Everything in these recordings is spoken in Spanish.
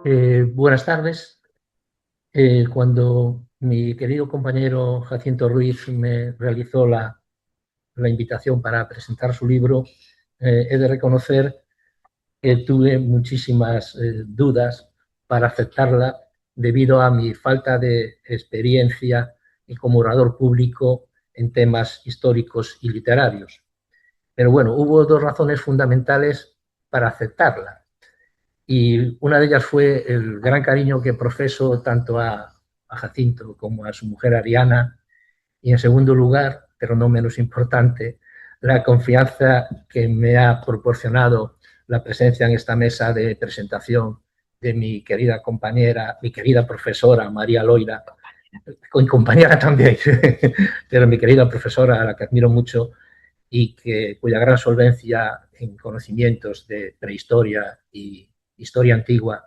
Buenas tardes. Cuando mi querido compañero Jacinto Ruiz me realizó la invitación para presentar su libro, he de reconocer que tuve muchísimas dudas para aceptarla debido a mi falta de experiencia y como orador público en temas históricos y literarios. Pero bueno, hubo dos razones fundamentales para aceptarla. Y una de ellas fue el gran cariño que profeso tanto a Jacinto como a su mujer Ariana. Y en segundo lugar, pero no menos importante, la confianza que me ha proporcionado la presencia en esta mesa de presentación de mi querida compañera, mi querida profesora María Loira, con compañera también, pero mi querida profesora, a la que admiro mucho y cuya gran solvencia en conocimientos de prehistoria y historia antigua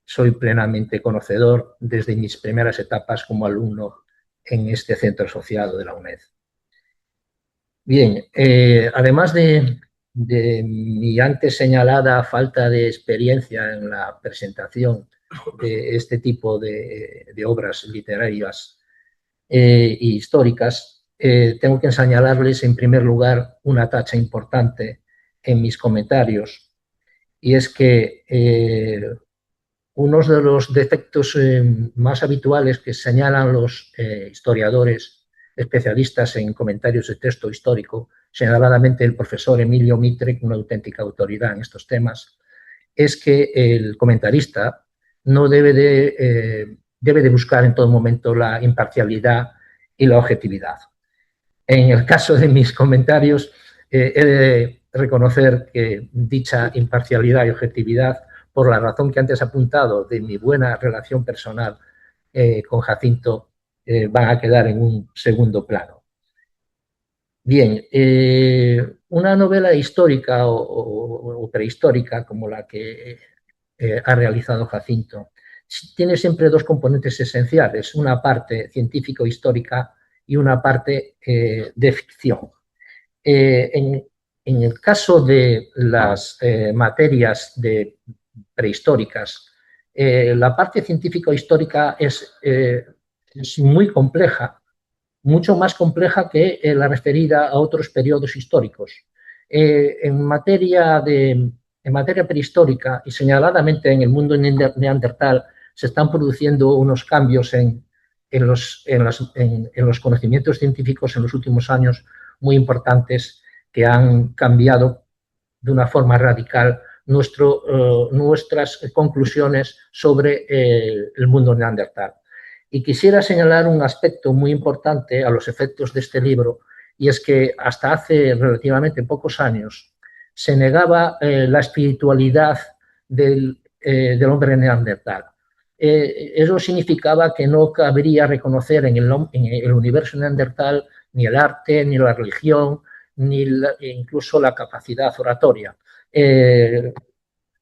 soy plenamente conocedor desde mis primeras etapas como alumno en este centro asociado de la UNED. Bien, además de mi antes señalada falta de experiencia en la presentación de este tipo de obras literarias e históricas, tengo que señalarles en primer lugar una tacha importante en mis comentarios, y es que uno de los defectos más habituales que señalan los historiadores especialistas en comentarios de texto histórico, señaladamente el profesor Emilio Mitre, una auténtica autoridad en estos temas, es que el comentarista no debe de buscar en todo momento la imparcialidad y la objetividad. En el caso de mis comentarios, he de reconocer que dicha imparcialidad y objetividad, por la razón que antes he apuntado de mi buena relación personal con Jacinto, van a quedar en un segundo plano. Bien, una novela histórica o prehistórica como la que ha realizado Jacinto tiene siempre dos componentes esenciales, una parte científico-histórica y una parte de ficción. En el caso de las materias prehistóricas, la parte científico-histórica es muy compleja, mucho más compleja que la referida a otros periodos históricos. En materia prehistórica y señaladamente en el mundo neandertal se están produciendo unos cambios en los conocimientos científicos en los últimos años muy importantes que han cambiado de una forma radical nuestras conclusiones sobre el mundo neandertal. Y quisiera señalar un aspecto muy importante a los efectos de este libro, y es que hasta hace relativamente pocos años se negaba la espiritualidad del hombre neandertal. Eso significaba que no cabría reconocer en el universo neandertal ni el arte, ni la religión, ni incluso la capacidad oratoria.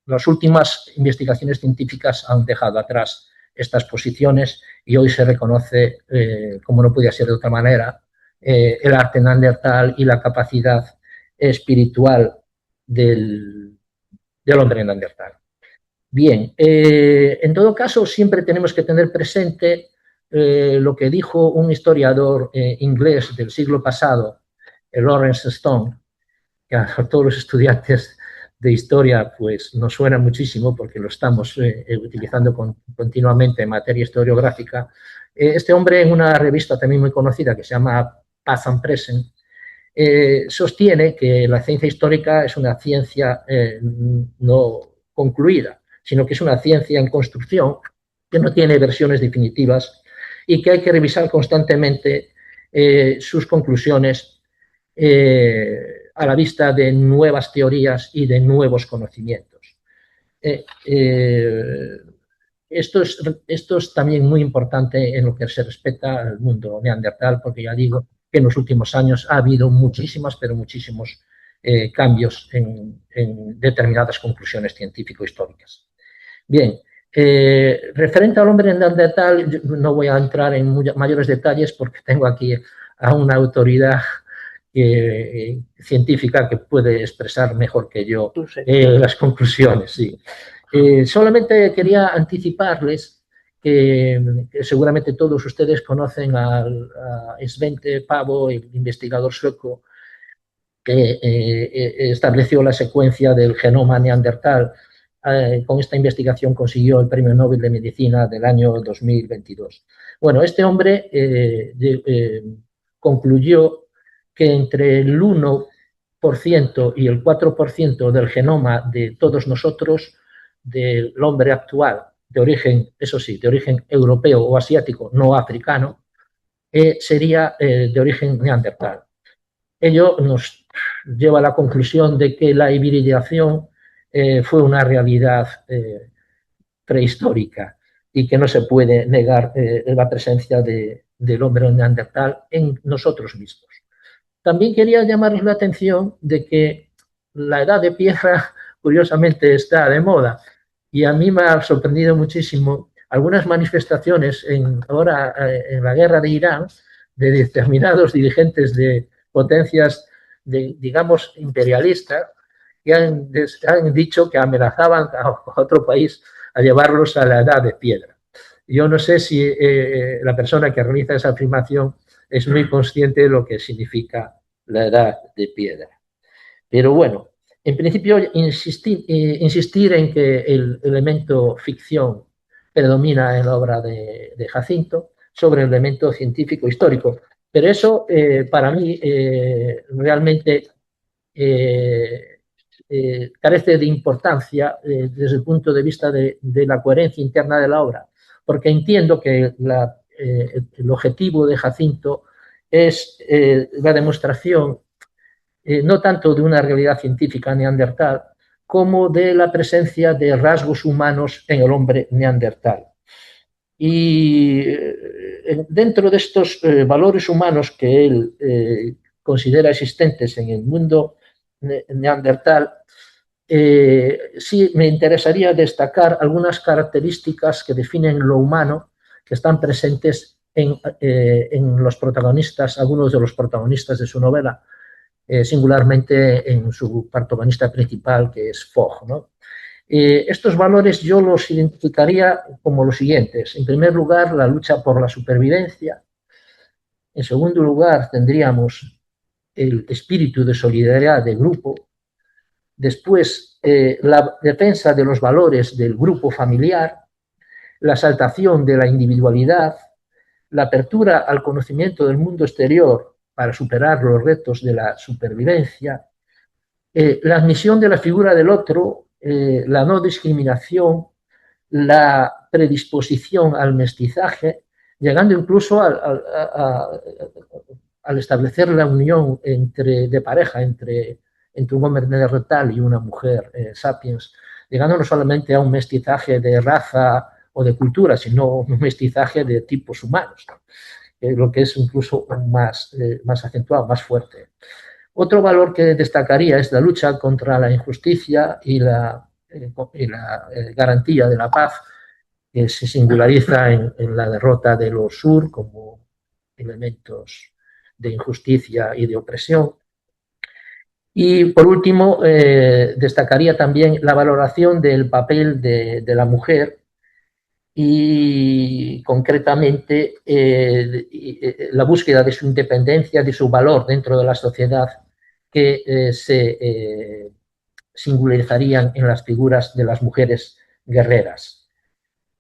Las últimas investigaciones científicas han dejado atrás estas posiciones y hoy se reconoce, como no podía ser de otra manera, el arte neandertal y la capacidad espiritual del hombre neandertal. Bien, en todo caso siempre tenemos que tener presente lo que dijo un historiador inglés del siglo pasado, Lawrence Stone, que a todos los estudiantes de historia pues nos suena muchísimo porque lo estamos utilizando continuamente en materia historiográfica. Este hombre, en una revista también muy conocida que se llama Past and Present, sostiene que la ciencia histórica es una ciencia no concluida, sino que es una ciencia en construcción, que no tiene versiones definitivas y que hay que revisar constantemente sus conclusiones a la vista de nuevas teorías y de nuevos conocimientos. Esto es también muy importante en lo que se respecta al mundo neandertal, porque ya digo que en los últimos años ha habido pero muchísimos cambios en determinadas conclusiones científico-históricas. Bien, referente al hombre neandertal, no voy a entrar en mayores detalles porque tengo aquí a una autoridad científica que puede expresar mejor que yo las conclusiones. Sí. Solamente quería anticiparles que seguramente todos ustedes conocen a Svante Pääbo, el investigador sueco que estableció la secuencia del genoma neandertal. Con esta investigación consiguió el Premio Nobel de Medicina del año 2022. Bueno, este hombre concluyó que entre el 1% y el 4% del genoma de todos nosotros, del hombre actual, de origen, eso sí, de origen europeo o asiático, no africano, sería de origen neandertal. Ello nos lleva a la conclusión de que la hibridación fue una realidad prehistórica y que no se puede negar la presencia del hombre neandertal en nosotros mismos. También quería llamarles la atención de que la edad de piedra, curiosamente, está de moda y a mí me ha sorprendido muchísimo algunas manifestaciones ahora en la guerra de Irán de determinados dirigentes de potencias, digamos, imperialistas, que han dicho que amenazaban a otro país a llevarlos a la edad de piedra. Yo no sé si la persona que realiza esa afirmación es muy consciente de lo que significa la edad de piedra. Pero bueno, en principio insistir en que el elemento ficción predomina en la obra de Jacinto sobre el elemento científico histórico. Pero eso para mí realmente carece de importancia desde el punto de vista de la coherencia interna de la obra, porque entiendo que el objetivo de Jacinto es la demostración no tanto de una realidad científica neandertal, como de la presencia de rasgos humanos en el hombre neandertal. Y dentro de estos valores humanos que él considera existentes en el mundo neandertal, sí me interesaría destacar algunas características que definen lo humano que están presentes en los protagonistas, algunos de los protagonistas de su novela, singularmente en su protagonista principal, que es Fogg, ¿no? Estos valores yo los identificaría como los siguientes. En primer lugar, la lucha por la supervivencia. En segundo lugar, tendríamos el espíritu de solidaridad de grupo. Después, la defensa de los valores del grupo familiar, la exaltación de la individualidad, la apertura al conocimiento del mundo exterior para superar los retos de la supervivencia, la admisión de la figura del otro, la no discriminación, la predisposición al mestizaje, llegando incluso al establecer la unión de pareja entre un hombre neandertal y una mujer sapiens, llegando no solamente a un mestizaje de raza o de cultura, sino un mestizaje de tipos humanos, lo que es incluso más acentuado, más fuerte. Otro valor que destacaría es la lucha contra la injusticia y la garantía de la paz, que se singulariza en la derrota de los Sur como elementos de injusticia y de opresión. Y por último, destacaría también la valoración del papel de la mujer y concretamente la búsqueda de su independencia, de su valor dentro de la sociedad, que se singularizarían en las figuras de las mujeres guerreras,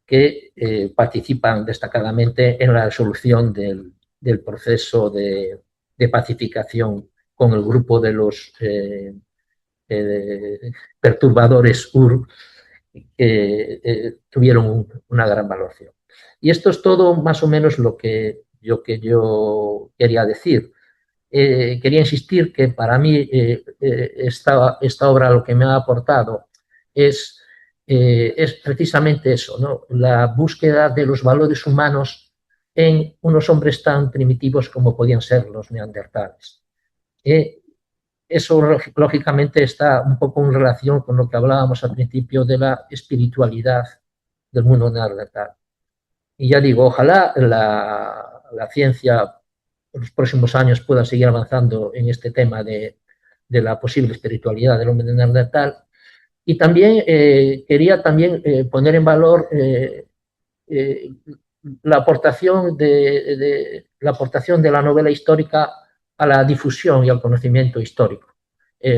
que participan destacadamente en la resolución del proceso de pacificación con el grupo de los perturbadores UR, que tuvieron una gran valoración. Y esto es todo más o menos lo que yo quería decir. Quería insistir que para mí esta obra lo que me ha aportado es precisamente eso, ¿no? La búsqueda de los valores humanos en unos hombres tan primitivos como podían ser los neandertales. Eso lógicamente está un poco en relación con lo que hablábamos al principio de la espiritualidad del mundo neandertal. Y ya digo, ojalá la ciencia en los próximos años pueda seguir avanzando en este tema de la posible espiritualidad del hombre neandertal Y también quería también poner en valor la aportación la aportación de la novela histórica a la difusión y al conocimiento histórico.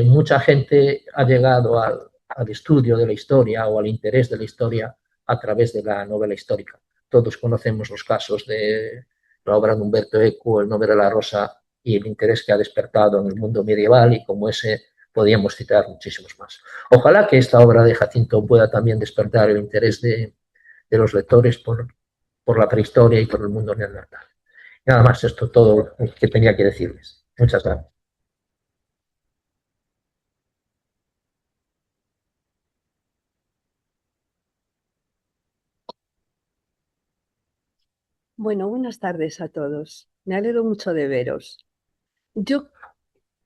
Mucha gente ha llegado al estudio de la historia o al interés de la historia a través de la novela histórica. Todos conocemos los casos de la obra de Umberto Eco, El nombre de la rosa, y el interés que ha despertado en el mundo medieval, y como ese podíamos citar muchísimos más. Ojalá que esta obra de Jacinto pueda también despertar el interés de los lectores por la prehistoria y por el mundo neandertal. Nada más, esto todo lo que tenía que decirles. Muchas gracias. Bueno, buenas tardes a todos. Me alegro mucho de veros. Yo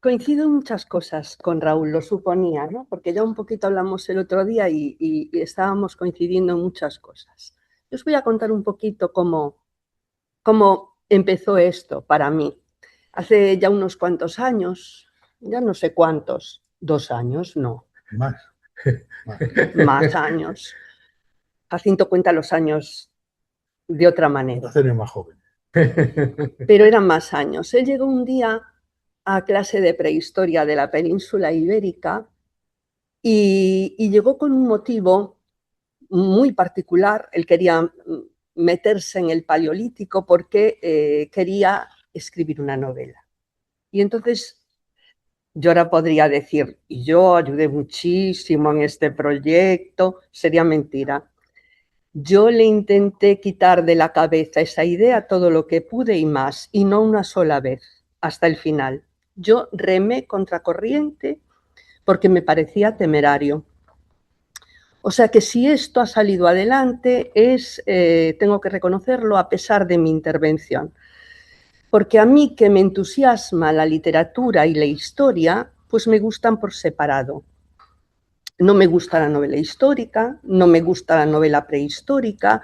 coincido en muchas cosas con Raúl, lo suponía, ¿no? Porque ya un poquito hablamos el otro día y estábamos coincidiendo en muchas cosas. Yo os voy a contar un poquito cómo empezó esto para mí. Hace ya unos cuantos años, ya no sé cuántos, 2 años, no. Más. Más años. Jacinto cuenta los años de otra manera. Eres más joven. Pero eran más años. Él llegó un día a clase de prehistoria de la península ibérica y llegó con un motivo muy particular. Él quería meterse en el paleolítico porque quería escribir una novela. Y entonces yo ahora podría decir, y yo ayudé muchísimo en este proyecto, sería mentira. Yo le intenté quitar de la cabeza esa idea todo lo que pude y más, y no una sola vez, hasta el final. Yo remé contracorriente porque me parecía temerario. O sea que si esto ha salido adelante es, tengo que reconocerlo, a pesar de mi intervención. Porque a mí, que me entusiasma la literatura y la historia, pues me gustan por separado. No me gusta la novela histórica, no me gusta la novela prehistórica.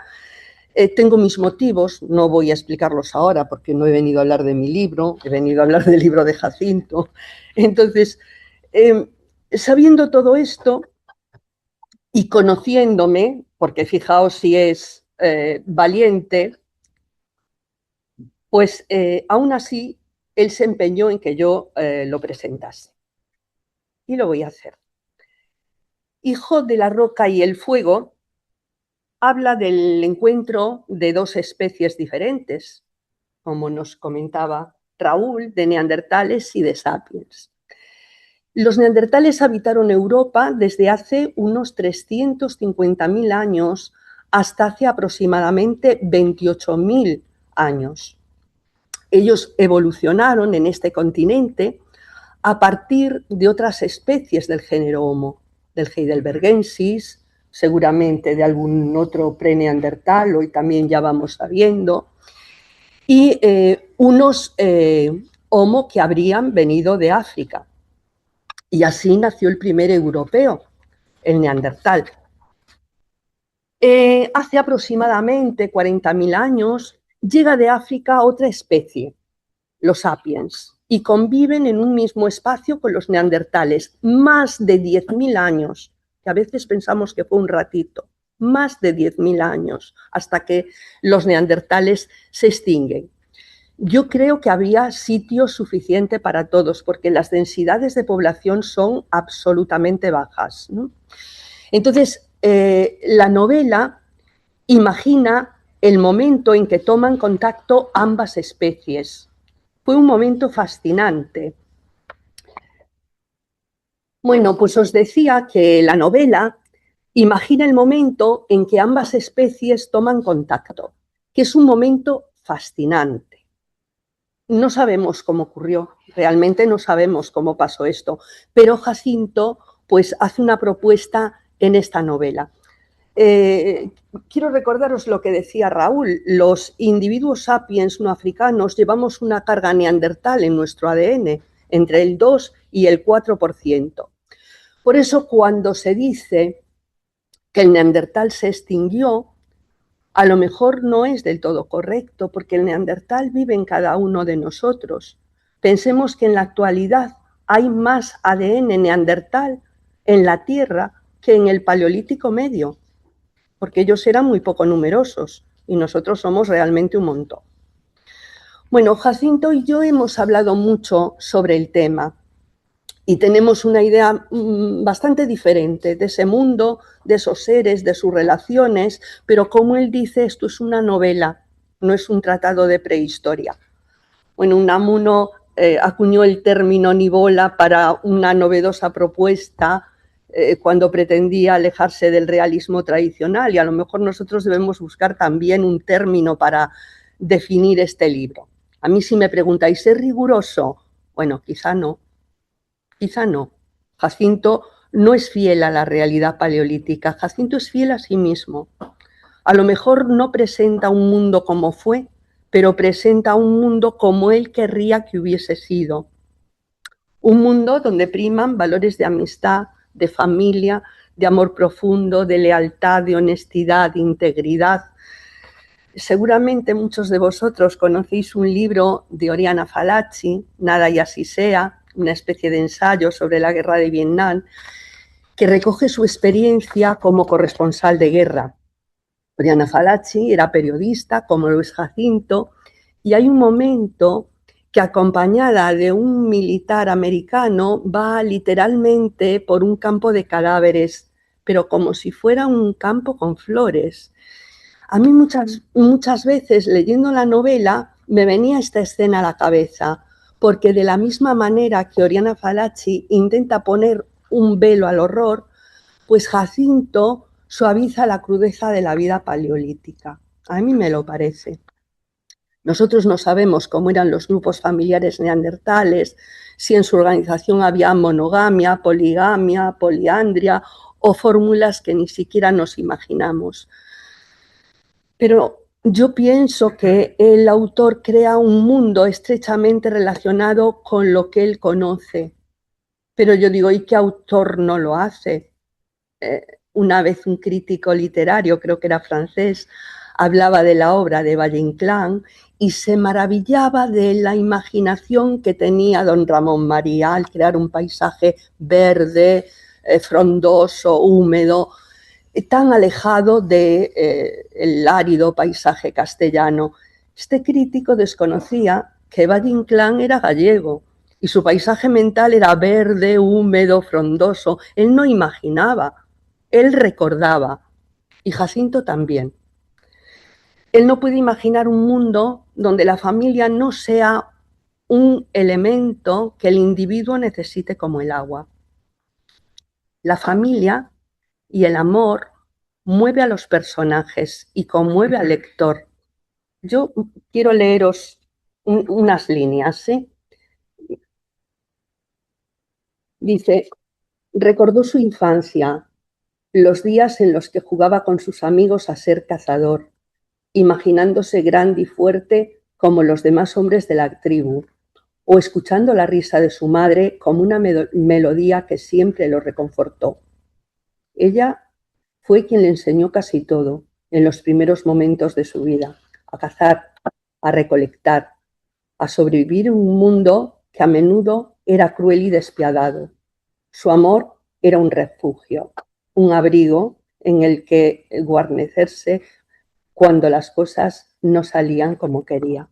Tengo mis motivos, no voy a explicarlos ahora porque no he venido a hablar de mi libro, he venido a hablar del libro de Jacinto. Entonces, sabiendo todo esto y conociéndome, porque fijaos si es valiente, pues aún así él se empeñó en que yo lo presentase. Y lo voy a hacer. Hijo de la roca y el fuego habla del encuentro de dos especies diferentes, como nos comentaba Raúl, de neandertales y de sapiens. Los neandertales habitaron Europa desde hace unos 350.000 años hasta hace aproximadamente 28.000 años. Ellos evolucionaron en este continente a partir de otras especies del género Homo, del heidelbergensis, seguramente de algún otro preneandertal, hoy también ya vamos sabiendo, y unos Homo que habrían venido de África. Y así nació el primer europeo, el neandertal. Hace aproximadamente 40.000 años llega de África otra especie, los sapiens, y conviven en un mismo espacio con los neandertales más de 10.000 años, que a veces pensamos que fue un ratito, más de 10.000 años, hasta que los neandertales se extinguen. Yo creo que había sitio suficiente para todos, porque las densidades de población son absolutamente bajas, ¿no? Entonces, la novela imagina el momento en que toman contacto ambas especies. Fue un momento fascinante. Bueno, pues os decía que la novela imagina el momento en que ambas especies toman contacto, que es un momento fascinante. No sabemos cómo ocurrió, realmente no sabemos cómo pasó esto, pero Jacinto pues hace una propuesta en esta novela. Quiero recordaros lo que decía Raúl, los individuos sapiens no africanos llevamos una carga neandertal en nuestro ADN, entre el 2 y el 4%. Por eso cuando se dice que el neandertal se extinguió, a lo mejor no es del todo correcto, porque el neandertal vive en cada uno de nosotros. Pensemos que en la actualidad hay más ADN neandertal en la Tierra que en el Paleolítico Medio, porque ellos eran muy poco numerosos y nosotros somos realmente un montón. Bueno, Jacinto y yo hemos hablado mucho sobre el tema y tenemos una idea bastante diferente de ese mundo, de esos seres, de sus relaciones, pero como él dice, esto es una novela, no es un tratado de prehistoria. Bueno, Unamuno acuñó el término Nivola para una novedosa propuesta cuando pretendía alejarse del realismo tradicional, y a lo mejor nosotros debemos buscar también un término para definir este libro. A mí, si me preguntáis, ¿es riguroso? Bueno, quizá no. Quizá no. Jacinto no es fiel a la realidad paleolítica. Jacinto es fiel a sí mismo. A lo mejor no presenta un mundo como fue, pero presenta un mundo como él querría que hubiese sido. Un mundo donde priman valores de amistad, de familia, de amor profundo, de lealtad, de honestidad, de integridad. Seguramente muchos de vosotros conocéis un libro de Oriana Fallaci, Nada y así sea, una especie de ensayo sobre la guerra de Vietnam, que recoge su experiencia como corresponsal de guerra. Oriana Fallaci era periodista, como lo es Jacinto, y hay un momento que, acompañada de un militar americano, va literalmente por un campo de cadáveres, pero como si fuera un campo con flores. A mí muchas veces, leyendo la novela, me venía esta escena a la cabeza, porque de la misma manera que Oriana Fallaci intenta poner un velo al horror, pues Jacinto suaviza la crudeza de la vida paleolítica. A mí me lo parece. Nosotros no sabemos cómo eran los grupos familiares neandertales, si en su organización había monogamia, poligamia, poliandria o fórmulas que ni siquiera nos imaginamos. Pero yo pienso que el autor crea un mundo estrechamente relacionado con lo que él conoce. Pero yo digo, ¿y qué autor no lo hace? Una vez un crítico literario, creo que era francés, hablaba de la obra de Valle-Inclán y se maravillaba de la imaginación que tenía don Ramón María al crear un paisaje verde, frondoso, húmedo, tan alejado del árido paisaje castellano. Este crítico desconocía que Valle-Inclán era gallego y su paisaje mental era verde, húmedo, frondoso. Él no imaginaba, él recordaba, y Jacinto también. Él no puede imaginar un mundo donde la familia no sea un elemento que el individuo necesite como el agua. La familia y el amor mueve a los personajes y conmueve al lector. Yo quiero leeros unas líneas, ¿sí? Dice, recordó su infancia, los días en los que jugaba con sus amigos a ser cazador, imaginándose grande y fuerte como los demás hombres de la tribu, o escuchando la risa de su madre como una melodía que siempre lo reconfortó. Ella fue quien le enseñó casi todo en los primeros momentos de su vida, a cazar, a recolectar, a sobrevivir en un mundo que a menudo era cruel y despiadado. Su amor era un refugio, un abrigo en el que guarnecerse cuando las cosas no salían como quería.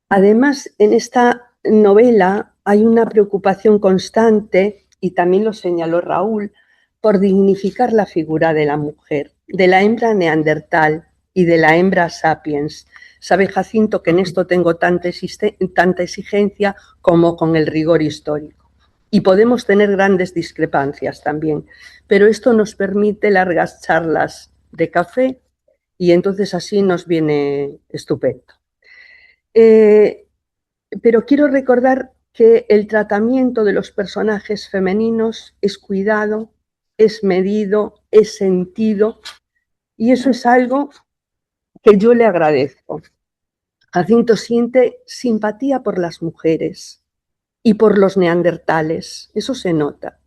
Además, en esta novela hay una preocupación constante, y también lo señaló Raúl, por dignificar la figura de la mujer, de la hembra neandertal y de la hembra sapiens. Sabe Jacinto que en esto tengo tanta exigencia como con el rigor histórico. Y podemos tener grandes discrepancias también, pero esto nos permite largas charlas de café y entonces así nos viene estupendo. Pero quiero recordar que el tratamiento de los personajes femeninos es cuidado, es medido, es sentido, y eso es algo que yo le agradezco. Jacinto siente simpatía por las mujeres y por los neandertales, eso se nota.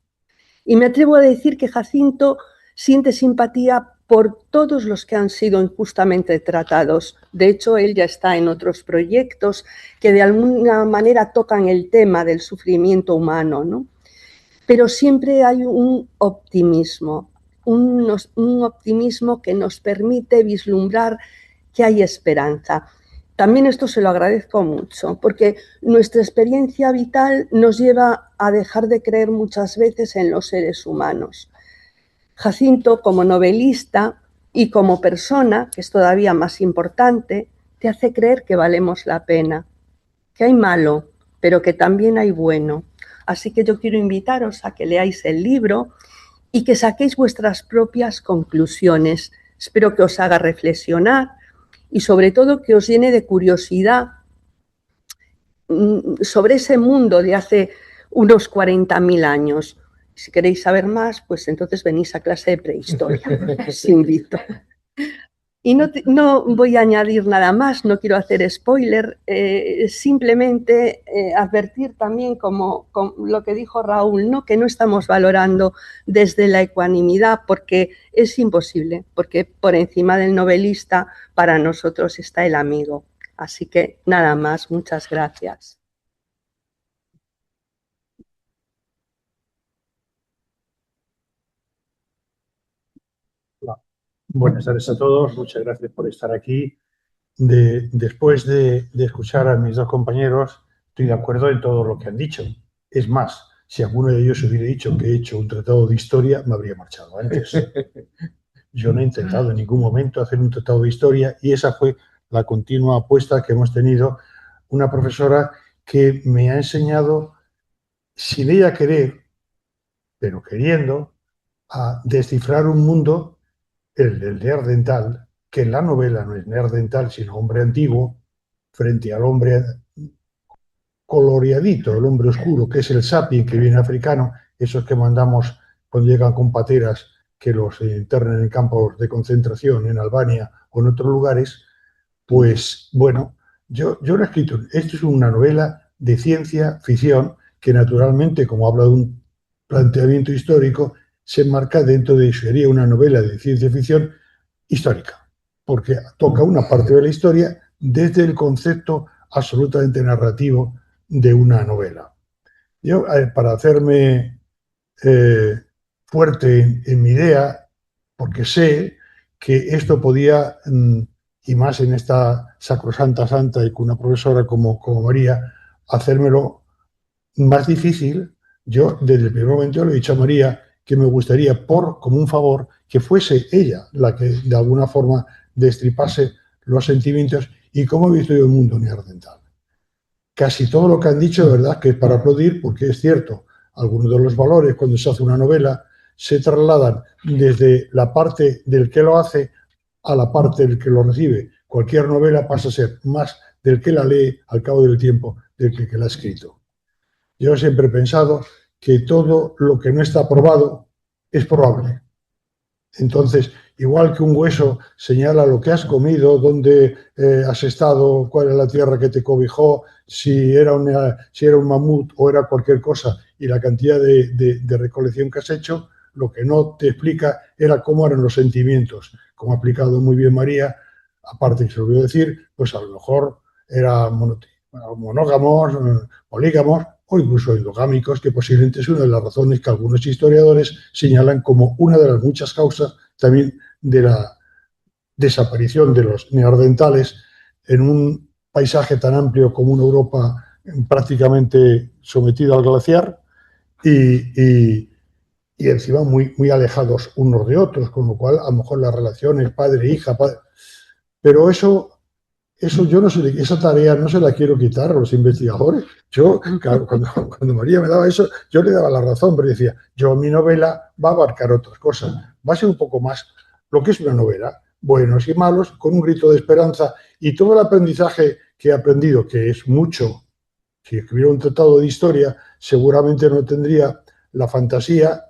Y me atrevo a decir que Jacinto siente simpatía por todos los que han sido injustamente tratados. De hecho, él ya está en otros proyectos que de alguna manera tocan el tema del sufrimiento humano, ¿no? pero siempre hay un optimismo, un optimismo que nos permite vislumbrar que hay esperanza. También esto se lo agradezco mucho, porque nuestra experiencia vital nos lleva a dejar de creer muchas veces en los seres humanos. Jacinto, como novelista y como persona, que es todavía más importante, te hace creer que valemos la pena, que hay malo, pero que también hay bueno. Así que yo quiero invitaros a que leáis el libro y que saquéis vuestras propias conclusiones. Espero que os haga reflexionar y sobre todo que os llene de curiosidad sobre ese mundo de hace unos 40.000 años. Si queréis saber más, pues entonces venís a clase de prehistoria. Os invito. Y no voy a añadir nada más, no quiero hacer spoiler, simplemente advertir también, como lo que dijo Raúl, ¿no? Que no estamos valorando desde la ecuanimidad, porque es imposible, porque por encima del novelista para nosotros está el amigo. Así que nada más, muchas gracias. Buenas tardes a todos, muchas gracias por estar aquí. Después de escuchar a mis dos compañeros, estoy de acuerdo en todo lo que han dicho. Es más, si alguno de ellos hubiera dicho que he hecho un tratado de historia, me habría marchado antes. Yo no he intentado en ningún momento hacer un tratado de historia y esa fue la continua apuesta que hemos tenido. Una profesora que me ha enseñado, sin ella querer, pero queriendo, a descifrar un mundo, el del neandertal, que en la novela no es neandertal, sino hombre antiguo, frente al hombre coloreadito, el hombre oscuro, que es el sapien que viene africano, esos que mandamos cuando llegan con pateras que los internen en campos de concentración en Albania o en otros lugares, pues bueno, yo lo he escrito. Esto es una novela de ciencia ficción que naturalmente, como habla de un planteamiento histórico, se enmarca dentro de, sería una novela de ciencia ficción histórica, porque toca una parte de la historia desde el concepto absolutamente narrativo de una novela. Yo, para hacerme fuerte en mi idea, porque sé que esto podía, y más en esta sacrosanta santa y con una profesora como María, hacérmelo más difícil. Yo desde el primer momento le he dicho a María que me gustaría, como un favor, que fuese ella la que de alguna forma destripase los sentimientos y cómo he visto yo el mundo neandertal. Casi todo lo que han dicho, de verdad, que es para aplaudir, porque es cierto, algunos de los valores cuando se hace una novela se trasladan desde la parte del que lo hace a la parte del que lo recibe. Cualquier novela pasa a ser más del que la lee al cabo del tiempo del que la ha escrito. Yo siempre he pensado que todo lo que no está probado es probable. Entonces, igual que un hueso señala lo que has comido, dónde has estado, cuál es la tierra que te cobijó, si era un mamut o era cualquier cosa, y la cantidad de recolección que has hecho, lo que no te explica era cómo eran los sentimientos. Como ha explicado muy bien María, aparte que se lo voy a decir, pues a lo mejor eran monógamos, polígamos o incluso endogámicos, que posiblemente es una de las razones que algunos historiadores señalan como una de las muchas causas también de la desaparición de los neandertales en un paisaje tan amplio como una Europa prácticamente sometida al glaciar y encima muy alejados unos de otros, con lo cual a lo mejor las relaciones padre-hija, pero eso yo no sé, esa tarea no se la quiero quitar a los investigadores. Yo, claro, cuando María me daba eso, yo le daba la razón, pero decía, mi novela va a abarcar otras cosas, va a ser un poco más lo que es una novela, buenos y malos, con un grito de esperanza y todo el aprendizaje que he aprendido, que es mucho. Si escribiera un tratado de historia, seguramente no tendría la fantasía,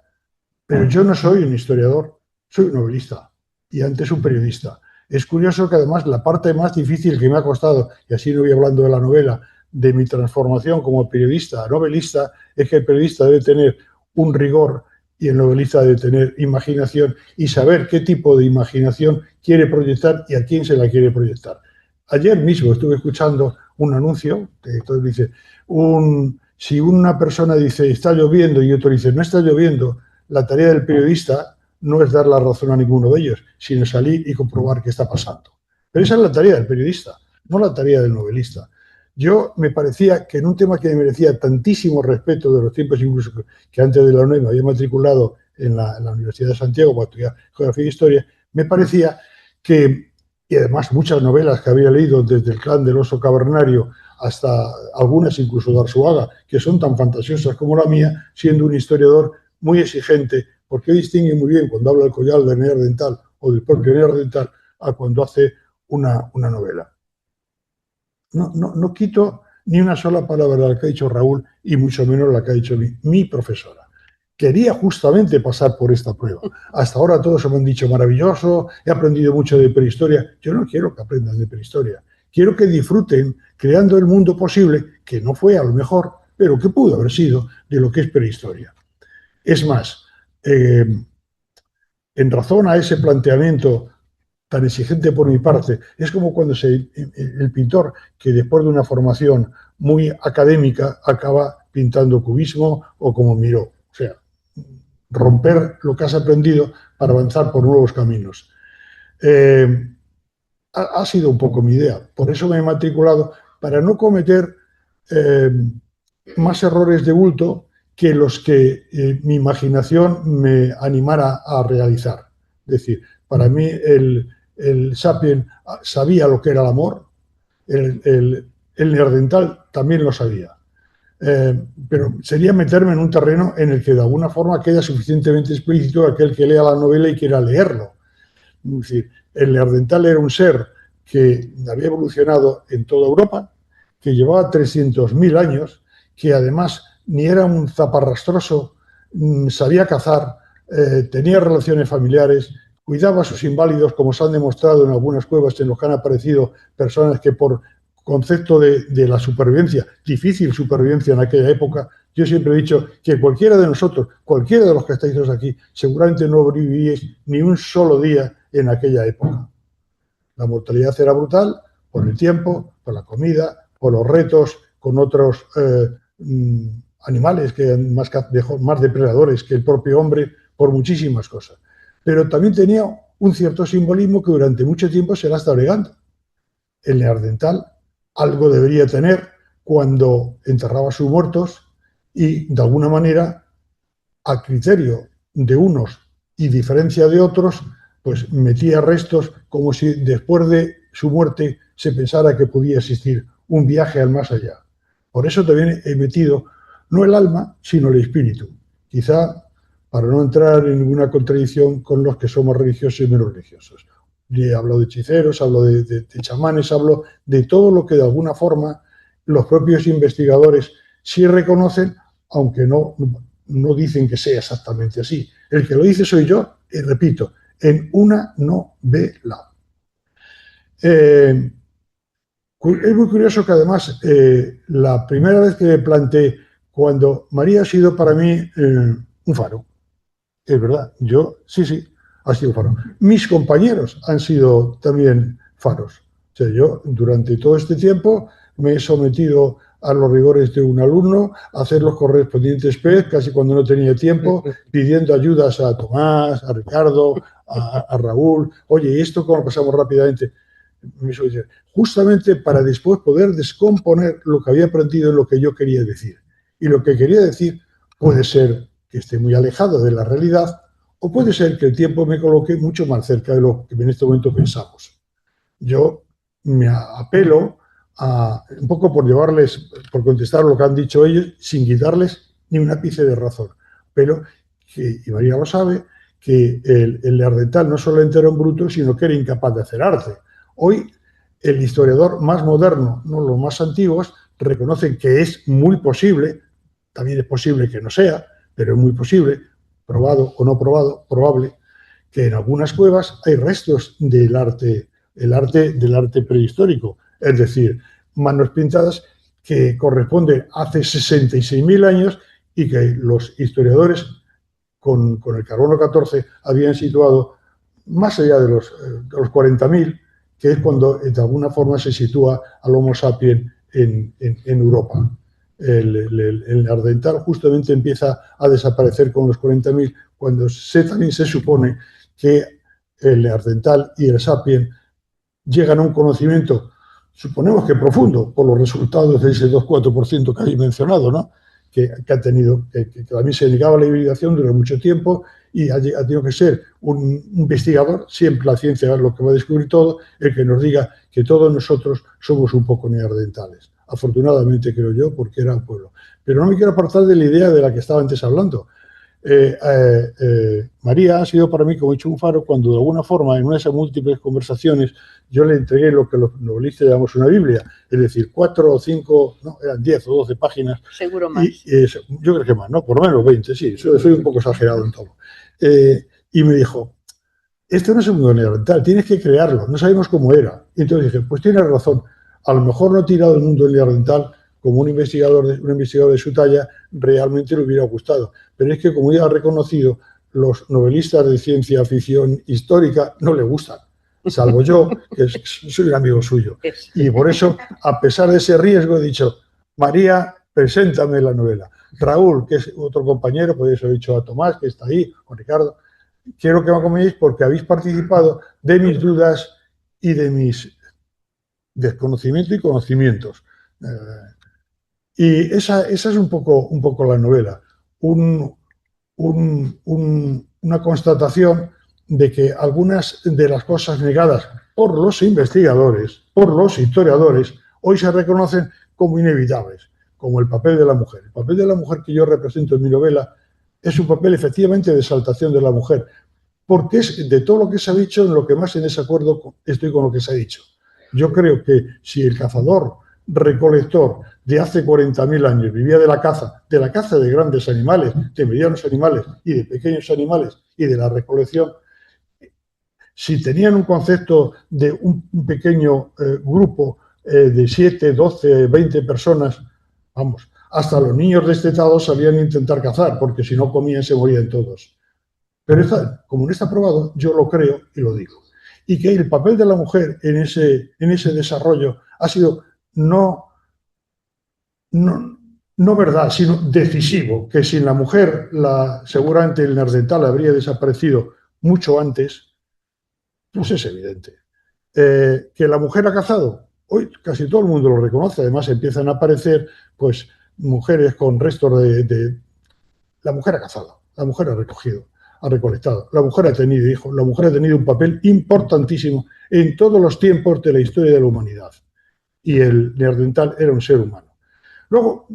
pero yo no soy un historiador, soy un novelista y antes un periodista. Es curioso que además la parte más difícil que me ha costado, y así no voy hablando de la novela, de mi transformación como periodista a novelista, es que el periodista debe tener un rigor y el novelista debe tener imaginación y saber qué tipo de imaginación quiere proyectar y a quién se la quiere proyectar. Ayer mismo estuve escuchando un anuncio, que entonces dice, Si una persona dice está lloviendo y otro dice no está lloviendo, la tarea del periodista no es dar la razón a ninguno de ellos, sino salir y comprobar qué está pasando. Pero esa es la tarea del periodista, no la tarea del novelista. Yo me parecía que en un tema que me merecía tantísimo respeto de los tiempos, incluso que antes de la UNED me había matriculado en la Universidad de Santiago para estudiar Geografía e Historia, me parecía que, y además muchas novelas que había leído desde El clan del oso cavernario hasta algunas incluso de Arzuaga, que son tan fantasiosas como la mía, siendo un historiador muy exigente, porque distingue muy bien cuando habla del collar del Neandertal o del propio Neandertal a cuando hace una novela. No quito ni una sola palabra de la que ha dicho Raúl y mucho menos la que ha dicho mi profesora. Quería justamente pasar por esta prueba. Hasta ahora todos me han dicho maravilloso, he aprendido mucho de prehistoria. Yo no quiero que aprendan de prehistoria. Quiero que disfruten creando el mundo posible, que no fue a lo mejor, pero que pudo haber sido de lo que es prehistoria. Es más, en razón a ese planteamiento tan exigente por mi parte, es como cuando el pintor que después de una formación muy académica acaba pintando cubismo o como Miró. O sea, romper lo que has aprendido para avanzar por nuevos caminos. Ha sido un poco mi idea. Por eso me he matriculado, para no cometer más errores de bulto que los que mi imaginación me animara a realizar. Es decir, para mí el Sapien sabía lo que era el amor, el Neandertal también lo sabía. Pero sería meterme en un terreno en el que de alguna forma queda suficientemente explícito aquel que lea la novela y quiera leerlo. Es decir, el Neandertal era un ser que había evolucionado en toda Europa, que llevaba 300.000 años, que además ni era un zaparrastroso, sabía cazar, tenía relaciones familiares, cuidaba a sus inválidos, como se han demostrado en algunas cuevas en las que han aparecido personas que por concepto de la supervivencia, difícil supervivencia en aquella época, yo siempre he dicho que cualquiera de nosotros, cualquiera de los que estáis aquí, seguramente no sobrevivíais ni un solo día en aquella época. La mortalidad era brutal por el tiempo, por la comida, por los retos con otros animales que eran más depredadores que el propio hombre, por muchísimas cosas. Pero también tenía un cierto simbolismo que durante mucho tiempo se la está alegando. El Neandertal algo debería tener cuando enterraba a sus muertos y, de alguna manera, a criterio de unos y diferencia de otros, pues metía restos como si después de su muerte se pensara que podía existir un viaje al más allá. Por eso también he metido no el alma, sino el espíritu. Quizá para no entrar en ninguna contradicción con los que somos religiosos y menos religiosos. Hablo de hechiceros, hablo de chamanes, hablo de todo lo que de alguna forma los propios investigadores sí reconocen, aunque no dicen que sea exactamente así. El que lo dice soy yo, y repito, en una novela. Es muy curioso que además la primera vez que me planteé, cuando María ha sido para mí un faro, es verdad, yo sí, ha sido faro. Mis compañeros han sido también faros. O sea, yo durante todo este tiempo me he sometido a los rigores de un alumno, a hacer los correspondientes PET, casi cuando no tenía tiempo, pidiendo ayudas a Tomás, a Ricardo, a Raúl. Oye, ¿y esto cómo pasamos rápidamente? Justamente para después poder descomponer lo que había aprendido en lo que yo quería decir. Y lo que quería decir puede ser que esté muy alejado de la realidad, o puede ser que el tiempo me coloque mucho más cerca de lo que en este momento pensamos. Yo me apelo a, un poco por contestar lo que han dicho ellos, sin quitarles ni un ápice de razón, pero, y María lo sabe, que el Neandertal no solamente era un bruto, sino que era incapaz de hacer arte. Hoy, el historiador más moderno, no los más antiguos, reconocen que es muy posible, también es posible que no sea, pero es muy posible, probado o no probado, probable, que en algunas cuevas hay restos del arte prehistórico, es decir, manos pintadas que corresponden hace 66.000 años y que los historiadores con el carbono 14 habían situado más allá de los 40.000, que es cuando de alguna forma se sitúa al Homo sapiens en Europa. el neandertal justamente empieza a desaparecer con los 40.000, cuando también se supone que el neandertal y el sapiens llegan a un conocimiento, suponemos que profundo, por los resultados de ese 2-4% que habéis mencionado, ¿no? que ha tenido, que también se negaba a la hibridación durante mucho tiempo y ha tenido que ser un investigador, siempre la ciencia es lo que va a descubrir todo, el que nos diga que todos nosotros somos un poco neandertales. Afortunadamente, creo yo, porque era el pueblo. Pero no me quiero apartar de la idea de la que estaba antes hablando. María ha sido para mí, como he dicho, un faro cuando de alguna forma en esas múltiples conversaciones yo le entregué lo que los novelistas llamamos una Biblia, es decir, 4 o 5, no, eran 10 o 12 páginas. Seguro más. Yo creo que más, ¿no? Por lo menos 20, sí, soy un poco exagerado en todo. Y me dijo, esto no es un mundo neandertal, tienes que crearlo, no sabemos cómo era. Y entonces dije, pues tienes razón, a lo mejor no he tirado el mundo neandertal como un investigador de su talla realmente le hubiera gustado. Pero es que, como ya ha reconocido, los novelistas de ciencia ficción histórica no le gustan, salvo yo, que soy un amigo suyo. Y por eso, a pesar de ese riesgo, he dicho, María, preséntame la novela. Raúl, que es otro compañero, podéis haber dicho a Tomás, que está ahí, o Ricardo, quiero que me acompañéis porque habéis participado de mis dudas y de mis desconocimientos y conocimientos. Y esa es un poco la novela. Una constatación de que algunas de las cosas negadas por los investigadores, por los historiadores, hoy se reconocen como inevitables, como el papel de la mujer. El papel de la mujer que yo represento en mi novela es un papel efectivamente de exaltación de la mujer, porque es de todo lo que se ha dicho en lo que más en desacuerdo estoy con lo que se ha dicho. Yo creo que si el cazador recolector de hace 40.000 años vivía de la caza de grandes animales, de medianos animales y de pequeños animales y de la recolección, si tenían un concepto de un pequeño grupo de 7, 12, 20 personas, vamos, hasta los niños destetados sabían intentar cazar, porque si no comían se morían todos. Pero como no está probado, yo lo creo y lo digo. Y que el papel de la mujer en ese desarrollo ha sido no verdad, sino decisivo, que sin la mujer seguramente el neandertal habría desaparecido mucho antes, pues es evidente. Que la mujer ha cazado, hoy casi todo el mundo lo reconoce, además empiezan a aparecer pues mujeres con restos de... La mujer ha cazado, la mujer ha recogido, ha recolectado, la mujer ha tenido hijos, la mujer ha tenido un papel importantísimo en todos los tiempos de la historia de la humanidad. Y el neandertal era un ser humano. Luego,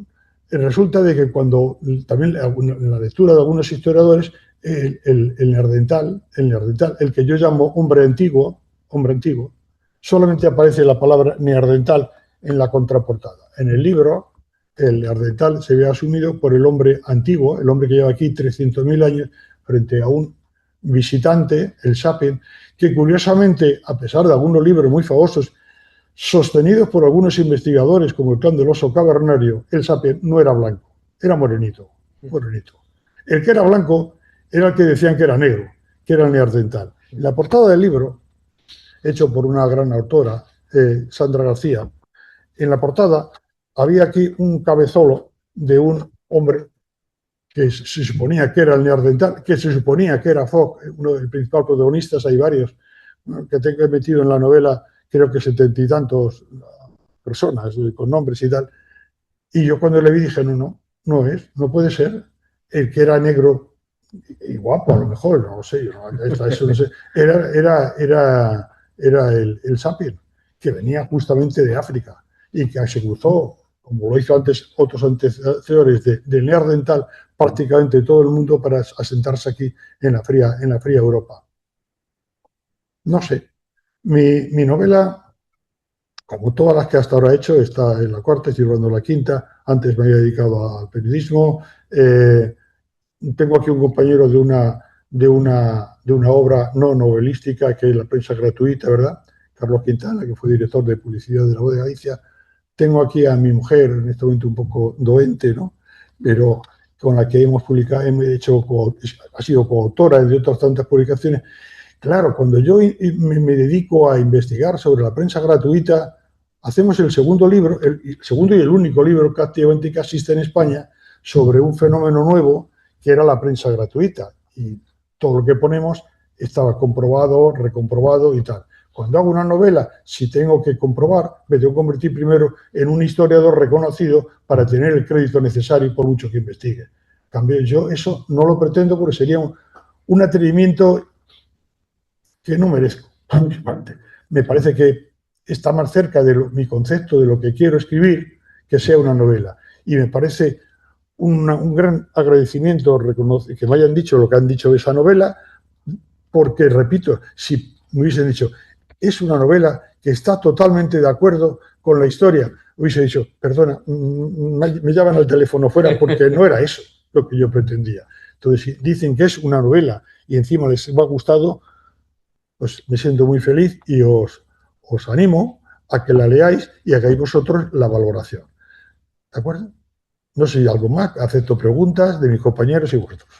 resulta de que cuando, también en la lectura de algunos historiadores, el neandertal, el que yo llamo hombre antiguo, solamente aparece la palabra neandertal en la contraportada. En el libro, el neandertal se ve asumido por el hombre antiguo, el hombre que lleva aquí 300.000 años, frente a un visitante, el sapiens, que curiosamente, a pesar de algunos libros muy famosos, sostenidos por algunos investigadores como el clan del oso cavernario, el sapiens no era blanco, era morenito. El que era blanco era el que decían que era negro, que era el neandertal. En la portada del libro, hecho por una gran autora, Sandra García, en la portada había aquí un cabezolo de un hombre que se suponía que era el neandertal, que se suponía que era Fogg, uno de los principales protagonistas, hay varios, ¿no?, que tengo metido en la novela, creo que 70 y tantos personas con nombres y tal. Y yo cuando le vi dije, no puede ser. El que era negro y guapo, a lo mejor, no lo sé, eso no sé. Era el sapiens, que venía justamente de África y que se cruzó, como lo hizo antes otros antecesores del neandertal, prácticamente todo el mundo para asentarse aquí en la fría Europa. No sé. Mi novela, como todas las que hasta ahora he hecho, está en la cuarta, estoy llevando la quinta. Antes me había dedicado al periodismo. Tengo aquí un compañero de una obra no novelística, que es La prensa gratuita, ¿verdad? Carlos Quintana, que fue director de publicidad de La Voz de Galicia. Tengo aquí a mi mujer, en este momento un poco doente, ¿no?, pero con la que hemos publicado, ha sido coautora de otras tantas publicaciones. Claro, cuando yo me dedico a investigar sobre la prensa gratuita, hacemos el segundo libro, el segundo y el único libro prácticamente que existe en España sobre un fenómeno nuevo que era la prensa gratuita. Y todo lo que ponemos estaba comprobado, recomprobado y tal. Cuando hago una novela, si tengo que comprobar, me tengo que convertir primero en un historiador reconocido para tener el crédito necesario por mucho que investigue. En cambio, yo eso no lo pretendo porque sería un atrevimiento que no merezco, por mi parte. Me parece que está más cerca de mi concepto de lo que quiero escribir que sea una novela. Y me parece un gran agradecimiento que me hayan dicho lo que han dicho de esa novela, porque, repito, si me hubiesen dicho, es una novela que está totalmente de acuerdo con la historia, hubiese dicho, perdona, me llaman al teléfono fuera porque no era eso lo que yo pretendía. Entonces, si dicen que es una novela y encima les ha gustado, pues me siento muy feliz y os animo a que la leáis y hagáis vosotros la valoración. ¿De acuerdo? No sé si algo más, acepto preguntas de mis compañeros y vosotros.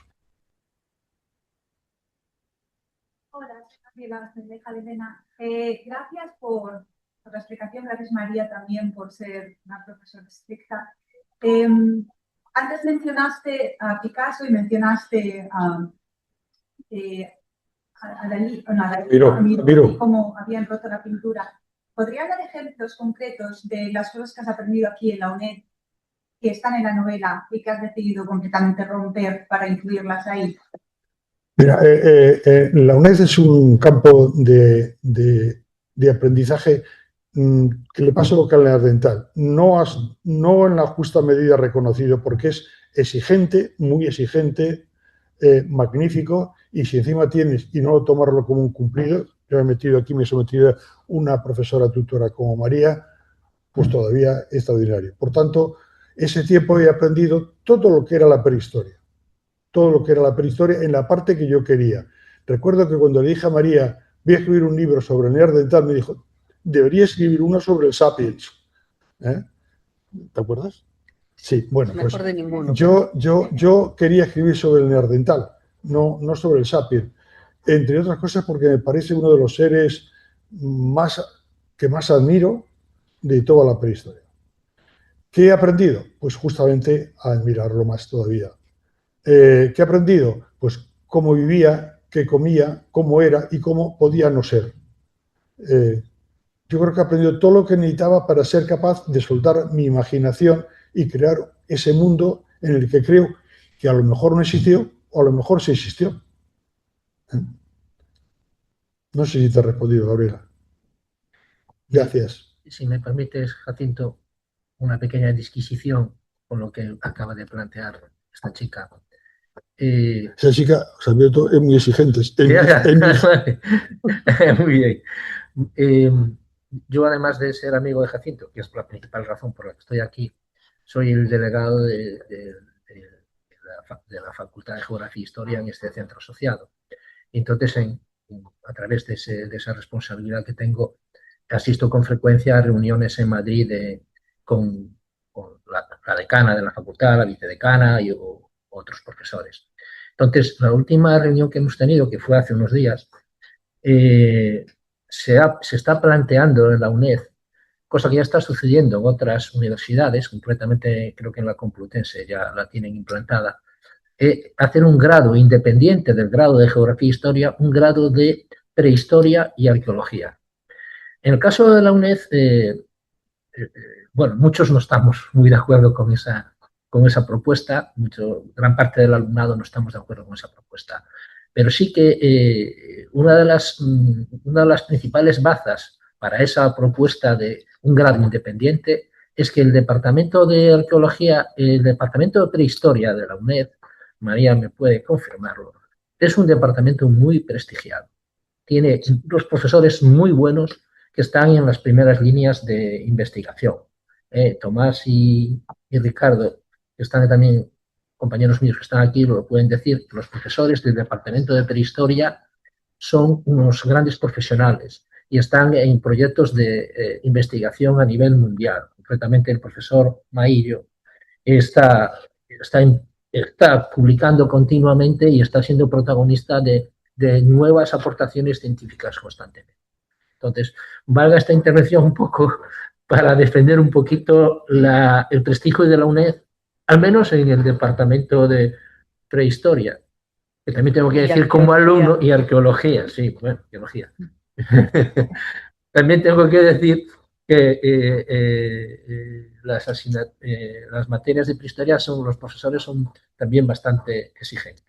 Hola, soy Elena. Gracias por la explicación, gracias María también por ser una profesora estricta. Antes mencionaste a Picasso y mencionaste a Dalí, cómo habían roto la pintura. ¿Podrían dar ejemplos concretos de las cosas que has aprendido aquí en la UNED que están en la novela y que has decidido completamente romper para incluirlas ahí? Mira, la UNED es un campo de aprendizaje que le pasa lo que al neandertal. No en la justa medida reconocido, porque es exigente, muy exigente, magnífico, y si encima tienes, y no tomarlo como un cumplido, yo me he metido aquí, me he sometido a una profesora tutora como María, pues todavía extraordinario. Por tanto, ese tiempo he aprendido todo lo que era la prehistoria. Todo lo que era la prehistoria en la parte que yo quería. Recuerdo que cuando le dije a María, voy a escribir un libro sobre el neandertal, me dijo, debería escribir uno sobre el Sapiens. ¿Te acuerdas? Sí, bueno, pues yo quería escribir sobre el neandertal, no sobre el Sapiens. Entre otras cosas porque me parece uno de los seres que más admiro de toda la prehistoria. ¿Qué he aprendido? Pues justamente a admirarlo más todavía. ¿Qué he aprendido? Pues cómo vivía, qué comía, cómo era y cómo podía no ser. Yo creo que he aprendido todo lo que necesitaba para ser capaz de soltar mi imaginación y crear ese mundo en el que creo que a lo mejor no existió o a lo mejor sí existió. No sé si te he respondido, Gabriela. Gracias. Si me permites, Jacinto, una pequeña disquisición con lo que acaba de plantear esta chica. Esa chica, Sabioto, es muy exigente. Muy bien. Yo, además de ser amigo de Jacinto, que es la principal razón por la que estoy aquí, soy el delegado de la Facultad de Geografía e Historia en este centro asociado. Entonces, a través de esa responsabilidad que tengo, asisto con frecuencia a reuniones en Madrid con la decana de la facultad, la vicedecana y otros profesores. Entonces, la última reunión que hemos tenido, que fue hace unos días, se está planteando en la UNED, cosa que ya está sucediendo en otras universidades, concretamente creo que en la Complutense ya la tienen implantada, hacer un grado independiente del grado de Geografía e Historia, un grado de Prehistoria y Arqueología. En el caso de la UNED, bueno, muchos no estamos muy de acuerdo con esa propuesta, gran parte del alumnado no estamos de acuerdo con esa propuesta, pero sí que una de las principales bazas para esa propuesta de un grado independiente es que el Departamento de Arqueología, el Departamento de Prehistoria de la UNED, María me puede confirmarlo, es un departamento muy prestigiado. Tiene unos profesores muy buenos que están en las primeras líneas de investigación. Tomás y Ricardo, que están también, compañeros míos que están aquí, lo pueden decir, que los profesores del Departamento de Prehistoria son unos grandes profesionales y están en proyectos de investigación a nivel mundial. Concretamente, el profesor Maillo está publicando continuamente y está siendo protagonista de nuevas aportaciones científicas constantemente. Entonces, valga esta intervención un poco para defender un poquito el prestigio de la UNED, al menos en el departamento de prehistoria, que también tengo que decir como alumno, y arqueología, sí, bueno, arqueología. También tengo que decir que las materias de prehistoria los profesores son también bastante exigentes.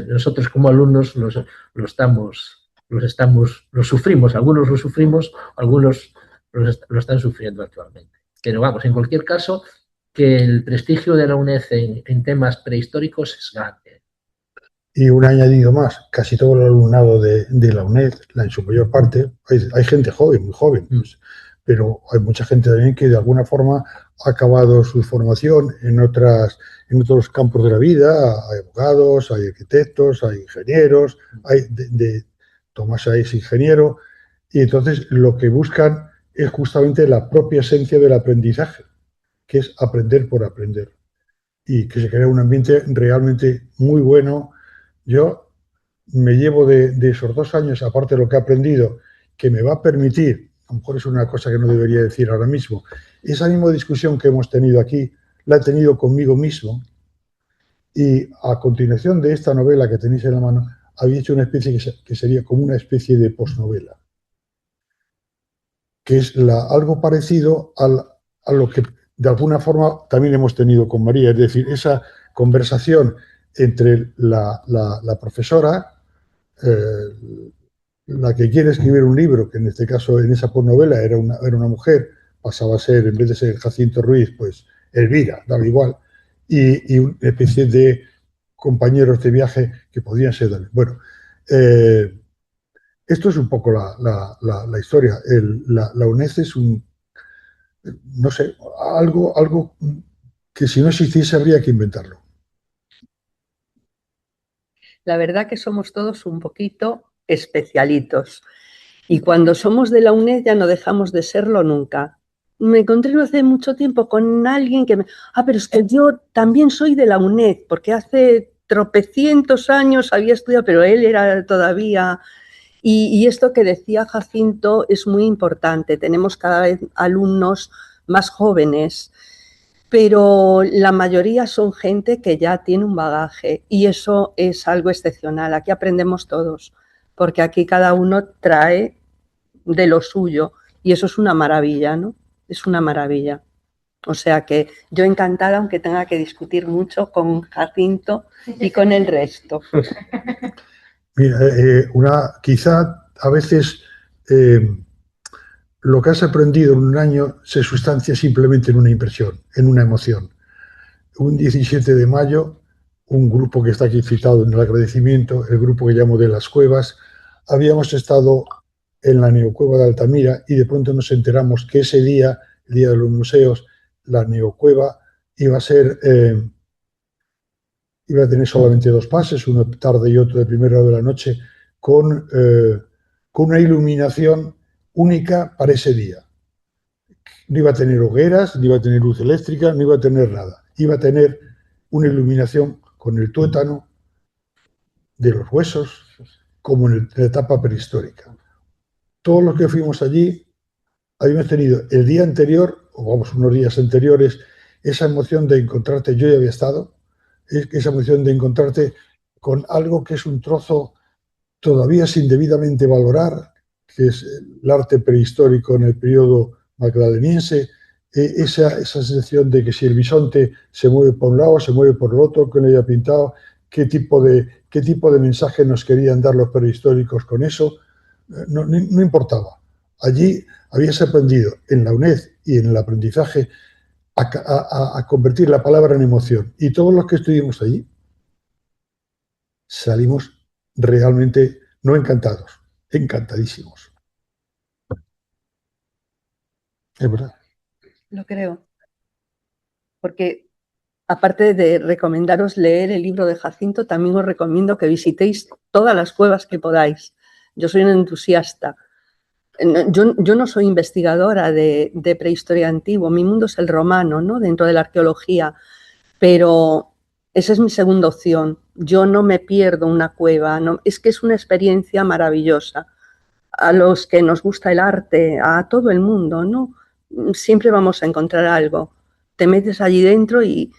Nosotros como alumnos los sufrimos, algunos lo sufrimos, algunos lo están sufriendo actualmente. Pero vamos, en cualquier caso, que el prestigio de la UNED en temas prehistóricos es grande. Y un añadido más, casi todo el alumnado de la UNED, en su mayor parte, hay gente joven, muy joven, pues, pero hay mucha gente también que de alguna forma ha acabado su formación en otros campos de la vida. Hay abogados, hay arquitectos, hay ingenieros, Tomás es ingeniero, y entonces lo que buscan es justamente la propia esencia del aprendizaje, que es aprender por aprender, y que se crea un ambiente realmente muy bueno. Yo me llevo de esos 2 años, aparte de lo que he aprendido, que me va a permitir, a lo mejor es una cosa que no debería decir ahora mismo, esa misma discusión que hemos tenido aquí, la he tenido conmigo mismo, y a continuación de esta novela que tenéis en la mano, había hecho una especie que sería como una especie de posnovela, que es algo parecido a lo que de alguna forma también hemos tenido con María, es decir, esa conversación entre la profesora, la que quiere escribir un libro, que en este caso, en esa posnovela, era una mujer, pasaba a ser, en vez de ser Jacinto Ruiz, pues Elvira, daba igual, y una especie de compañeros de viaje que podían ser también. Bueno, esto es un poco la historia. La UNED es no sé, algo que si no existiese habría que inventarlo. La verdad que somos todos un poquito especialitos. Y cuando somos de la UNED ya no dejamos de serlo nunca. Me encontré no hace mucho tiempo con alguien que pero es que yo también soy de la UNED, porque hace tropecientos años había estudiado, pero él era todavía... Y esto que decía Jacinto es muy importante. Tenemos cada vez alumnos más jóvenes, pero la mayoría son gente que ya tiene un bagaje y eso es algo excepcional. Aquí aprendemos todos, porque aquí cada uno trae de lo suyo y eso es una maravilla, ¿no? Es una maravilla. O sea que yo encantada, aunque tenga que discutir mucho con Jacinto y con el resto. Mira, quizá a veces lo que has aprendido en un año se sustancia simplemente en una impresión, en una emoción. Un 17 de mayo, un grupo que está aquí citado en el agradecimiento, el grupo que llamo de las cuevas, habíamos estado en la neocueva de Altamira y de pronto nos enteramos que ese día, el día de los museos, la neocueva iba a tener solamente 2 pases, uno tarde y otro de primera hora de la noche, con una iluminación única para ese día. No iba a tener hogueras, ni iba a tener luz eléctrica, no iba a tener nada. Iba a tener una iluminación con el tuétano de los huesos, como en la etapa prehistórica. Todos los que fuimos allí habíamos tenido el día anterior, o vamos, unos días anteriores, esa emoción de encontrarte, yo ya había estado, esa emoción de encontrarte con algo que es un trozo todavía sin debidamente valorar, que es el arte prehistórico en el periodo magdaleniense, esa sensación de que si el bisonte se mueve por un lado, se mueve por el otro, que lo haya pintado, qué tipo de mensaje nos querían dar los prehistóricos con eso, no importaba. Allí habías aprendido en la UNED y en el aprendizaje a convertir la palabra en emoción. Y todos los que estuvimos allí salimos realmente no encantados, encantadísimos. Es verdad. Lo creo. Porque aparte de recomendaros leer el libro de Jacinto, también os recomiendo que visitéis todas las cuevas que podáis. Yo soy una entusiasta. Yo no soy investigadora de prehistoria antigua, mi mundo es el romano, ¿no? Dentro de la arqueología, pero esa es mi segunda opción. Yo no me pierdo una cueva, no, es que es una experiencia maravillosa. A los que nos gusta el arte, a todo el mundo, ¿no? siempre vamos a encontrar algo. Te metes allí dentro y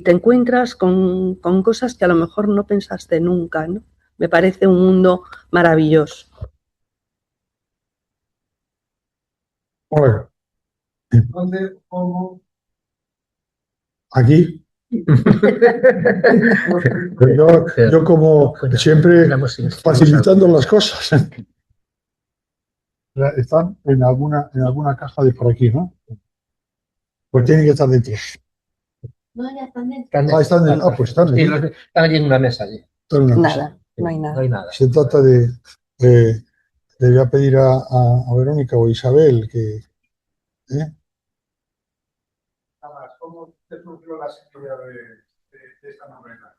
te encuentras con cosas que a lo mejor no pensaste nunca, ¿no? Me parece un mundo maravilloso. Bueno, ¿dónde pongo? Aquí. Yo como siempre facilitando las cosas. Están en alguna caja de por aquí, ¿no? Pues tienen que estar dentro. No, ya están dentro. Están dentro. Pues están Sí, aquí. están allí en una mesa allí. Están en una Nada, mesa. no hay No nada. hay nada. Se trata de le voy a pedir a Verónica o Isabel que... ¿Cómo te surgió la idea de esta novela?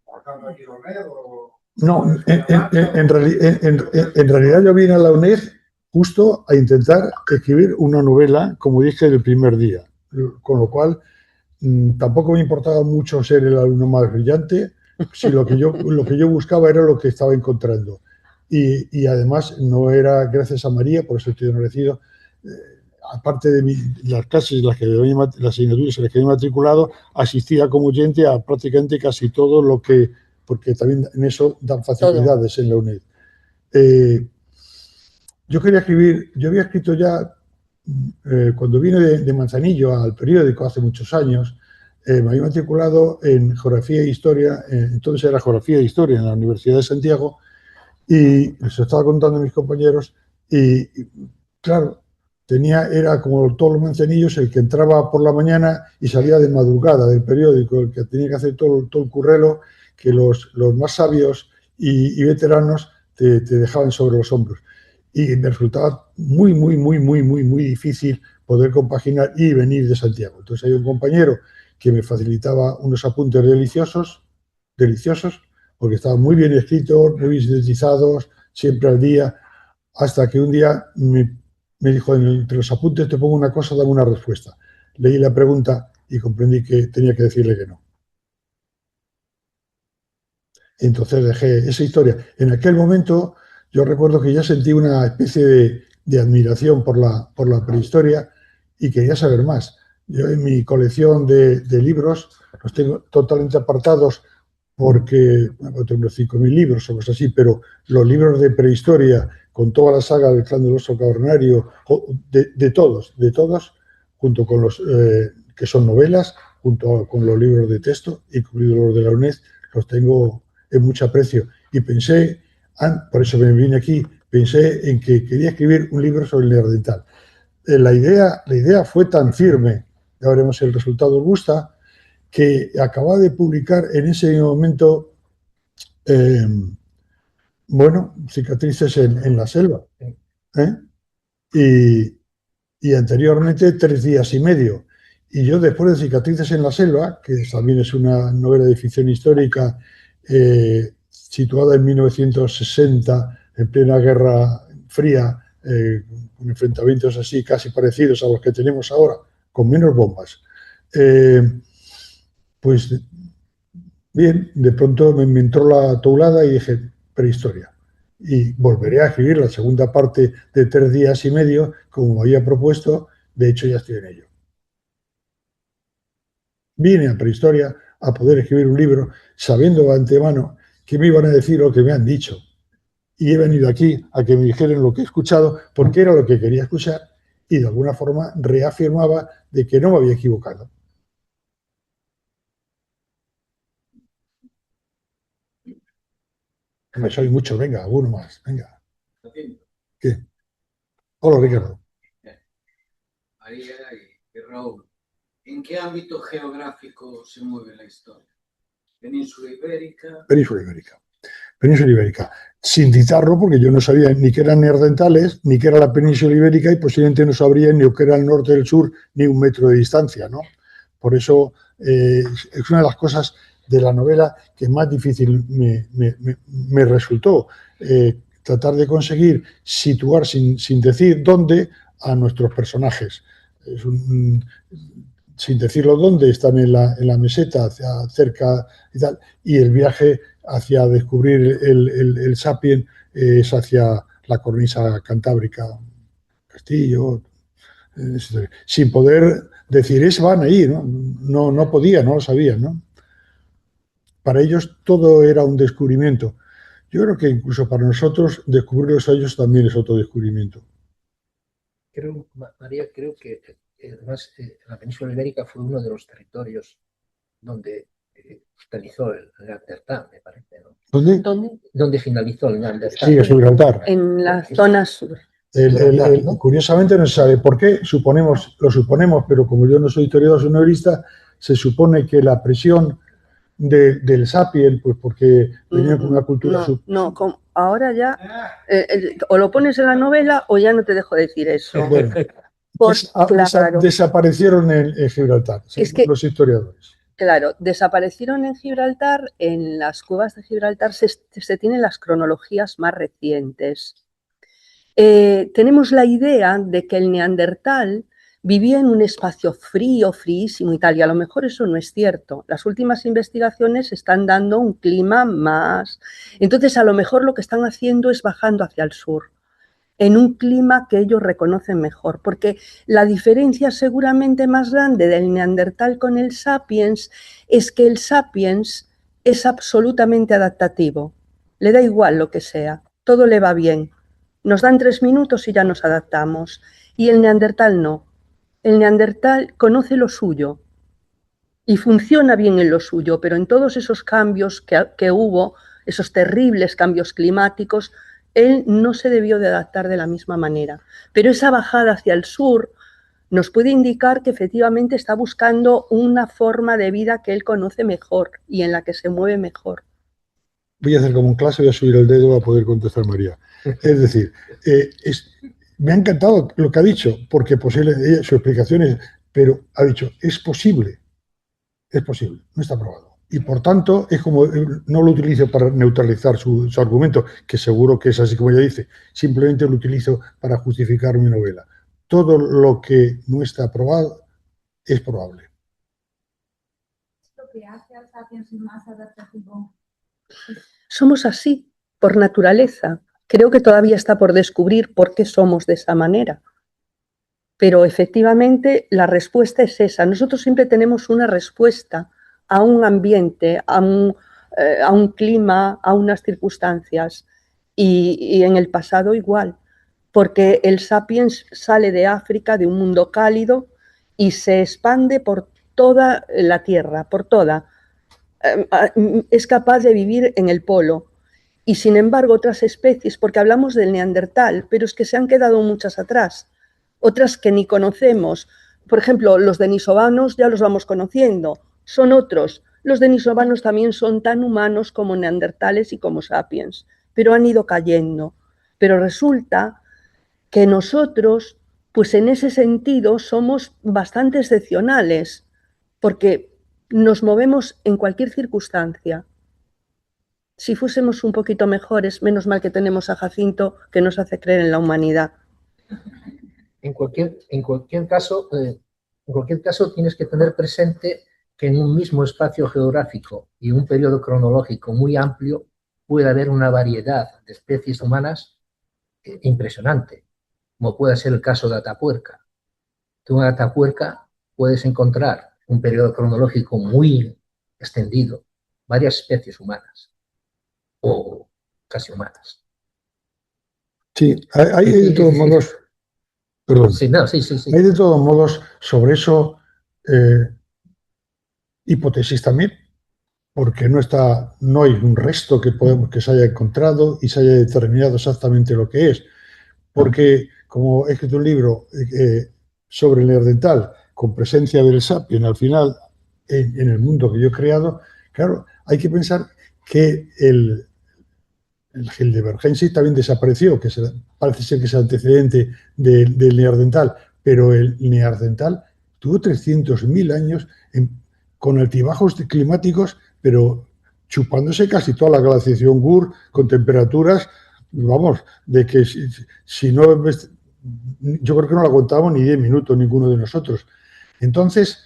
¿Trabajando aquí en la UNED o...? No, en realidad yo vine a la UNED justo a intentar escribir una novela, como dije, el primer día. Con lo cual, tampoco me importaba mucho ser el alumno más brillante, si lo que yo buscaba era lo que estaba encontrando. Y además no era gracias a María, por eso estoy agradecido, aparte de las clases, las asignaturas en las que he matriculado, asistía como oyente a prácticamente casi todo lo que, porque también en eso dan facilidades en la UNED. Yo quería escribir, yo había escrito ya, cuando vine de Manzanillo al periódico hace muchos años, me había matriculado en Geografía e Historia, entonces era Geografía e Historia en la Universidad de Santiago, y les estaba contando a mis compañeros, y claro, era como todos los manzanillos, el que entraba por la mañana y salía de madrugada del periódico, el que tenía que hacer todo el currelo que los más sabios y veteranos te dejaban sobre los hombros. Y me resultaba muy, muy, muy, muy, muy, muy difícil poder compaginar y venir de Santiago. Entonces hay un compañero que me facilitaba unos apuntes deliciosos, porque estaban muy bien escritos, muy bien sintetizados, siempre al día, hasta que un día me dijo, entre los apuntes te pongo una cosa, dame una respuesta. Leí la pregunta y comprendí que tenía que decirle que no. Entonces dejé esa historia. En aquel momento yo recuerdo que ya sentí una especie de admiración por la prehistoria y quería saber más. Yo en mi colección de libros los tengo totalmente apartados porque, bueno, tengo unos 5.000 libros o cosas así, pero los libros de prehistoria, con toda la saga del clan del oso cavernario, de todos, junto con los que son novelas, junto con los libros de texto, incluidos los de la UNED, los tengo en mucho aprecio. Y pensé, por eso me vine aquí, pensé en que quería escribir un libro sobre el neandertal. La idea fue tan firme, ya veremos si el resultado os gusta, que acababa de publicar en ese momento, Cicatrices en la selva. Y anteriormente 3 días y medio. Y yo, después de Cicatrices en la selva, que también es una novela de ficción histórica situada en 1960, en plena Guerra Fría, con enfrentamientos así casi parecidos a los que tenemos ahora, con menos bombas. Pues bien, de pronto me entró la toulada y dije, prehistoria. Y volveré a escribir la segunda parte de 3 días y medio, como me había propuesto. De hecho, ya estoy en ello. Vine a prehistoria a poder escribir un libro sabiendo de antemano que me iban a decir lo que me han dicho. Y he venido aquí a que me dijeran lo que he escuchado, porque era lo que quería escuchar, y de alguna forma reafirmaba de que no me había equivocado. Me soy mucho, venga, alguno más, venga. ¿Qué? Hola, Ricardo. María y Raúl, ¿en qué ámbito geográfico se mueve la historia? ¿Península Ibérica? Península Ibérica. Península Ibérica. Sin citarlo, porque yo no sabía ni qué eran neandertales, ni qué era la península ibérica, y posiblemente no sabría ni qué era el norte del sur, ni 1 metro de distancia, ¿no? Por eso es una de las cosas de la novela que más difícil me resultó. Tratar de conseguir situar sin decir dónde a nuestros personajes. Sin decirlo dónde, están en la meseta, cerca y tal, y el viaje hacia descubrir el Sapien es hacia la cornisa cantábrica castillo, sin poder decir, van ahí, ¿no? No podían, no lo sabían, ¿no? Para ellos todo era un descubrimiento. Yo creo que incluso para nosotros descubrirlos a ellos también es otro descubrimiento. María, creo que además la península ibérica fue uno de los territorios donde finalizó el Neandertal, me parece, ¿no? ¿Dónde? Donde finalizó el Neandertal. Sí, en Gibraltar. En la zona sur. ¿No? Curiosamente no se sabe por qué, lo suponemos, pero como yo no soy historiador, soy novelista, se supone que la presión del Sapien, pues porque venía con una cultura... Ahora ya o lo pones en la novela o ya no te dejo decir eso. Bueno, claro, desaparecieron en Gibraltar, los historiadores. Claro, desaparecieron en Gibraltar. En las cuevas de Gibraltar se tienen las cronologías más recientes. Tenemos la idea de que el Neandertal vivía en un espacio frío, fríísimo y tal, y a lo mejor eso no es cierto. Las últimas investigaciones están dando un clima más... Entonces, a lo mejor lo que están haciendo es bajando hacia el sur, en un clima que ellos reconocen mejor, porque la diferencia seguramente más grande del Neandertal con el Sapiens es que el Sapiens es absolutamente adaptativo, le da igual lo que sea, todo le va bien. Nos dan 3 minutos y ya nos adaptamos. Y el Neandertal no. El Neandertal conoce lo suyo y funciona bien en lo suyo, pero en todos esos cambios que hubo, esos terribles cambios climáticos, él no se debió de adaptar de la misma manera. Pero esa bajada hacia el sur nos puede indicar que efectivamente está buscando una forma de vida que él conoce mejor y en la que se mueve mejor. Voy a hacer como en clase, voy a subir el dedo a poder contestar María. Es decir, me ha encantado lo que ha dicho, porque posible, su explicación es, pero ha dicho, es posible, no está probado. Y por tanto, es como, no lo utilizo para neutralizar su argumento, que seguro que es así como ella dice, simplemente lo utilizo para justificar mi novela. Todo lo que no está probado es probable. ¿Lo que hace al Sapiens más adaptativo? Somos así, por naturaleza. Creo que todavía está por descubrir por qué somos de esa manera. Pero efectivamente la respuesta es esa. Nosotros siempre tenemos una respuesta a un ambiente, a un clima, a unas circunstancias. Y en el pasado igual, porque el Sapiens sale de África, de un mundo cálido, y se expande por toda la Tierra, por toda. Es capaz de vivir en el polo. Y sin embargo otras especies, porque hablamos del Neandertal, pero es que se han quedado muchas atrás, otras que ni conocemos. Por ejemplo, los denisovanos ya los vamos conociendo, son otros. Los denisovanos también son tan humanos como neandertales y como sapiens, pero han ido cayendo. Pero resulta que nosotros, pues en ese sentido, somos bastante excepcionales, porque nos movemos en cualquier circunstancia. Si fuésemos un poquito mejores, menos mal que tenemos a Jacinto, que nos hace creer en la humanidad. En cualquier caso tienes que tener presente que en un mismo espacio geográfico y un periodo cronológico muy amplio puede haber una variedad de especies humanas impresionante, como puede ser el caso de Atapuerca. Tú en Atapuerca puedes encontrar un periodo cronológico muy extendido, varias especies humanas o casi humanas. Sí, hay de todos modos... Perdón. Sí, no, sí. Hay de todos modos sobre eso hipótesis también, porque no hay un resto que se haya encontrado y se haya determinado exactamente lo que es. Porque, como he escrito un libro sobre el neandertal, con presencia del sapien al final en el mundo que yo he creado, claro, hay que pensar que el Heidelbergensis también desapareció, que parece ser que es antecedente del neandertal, pero el neandertal tuvo 300.000 años con altibajos climáticos, pero chupándose casi toda la glaciación Gur con temperaturas, vamos, de que si no, yo creo que no la aguantamos ni 10 minutos ninguno de nosotros. Entonces,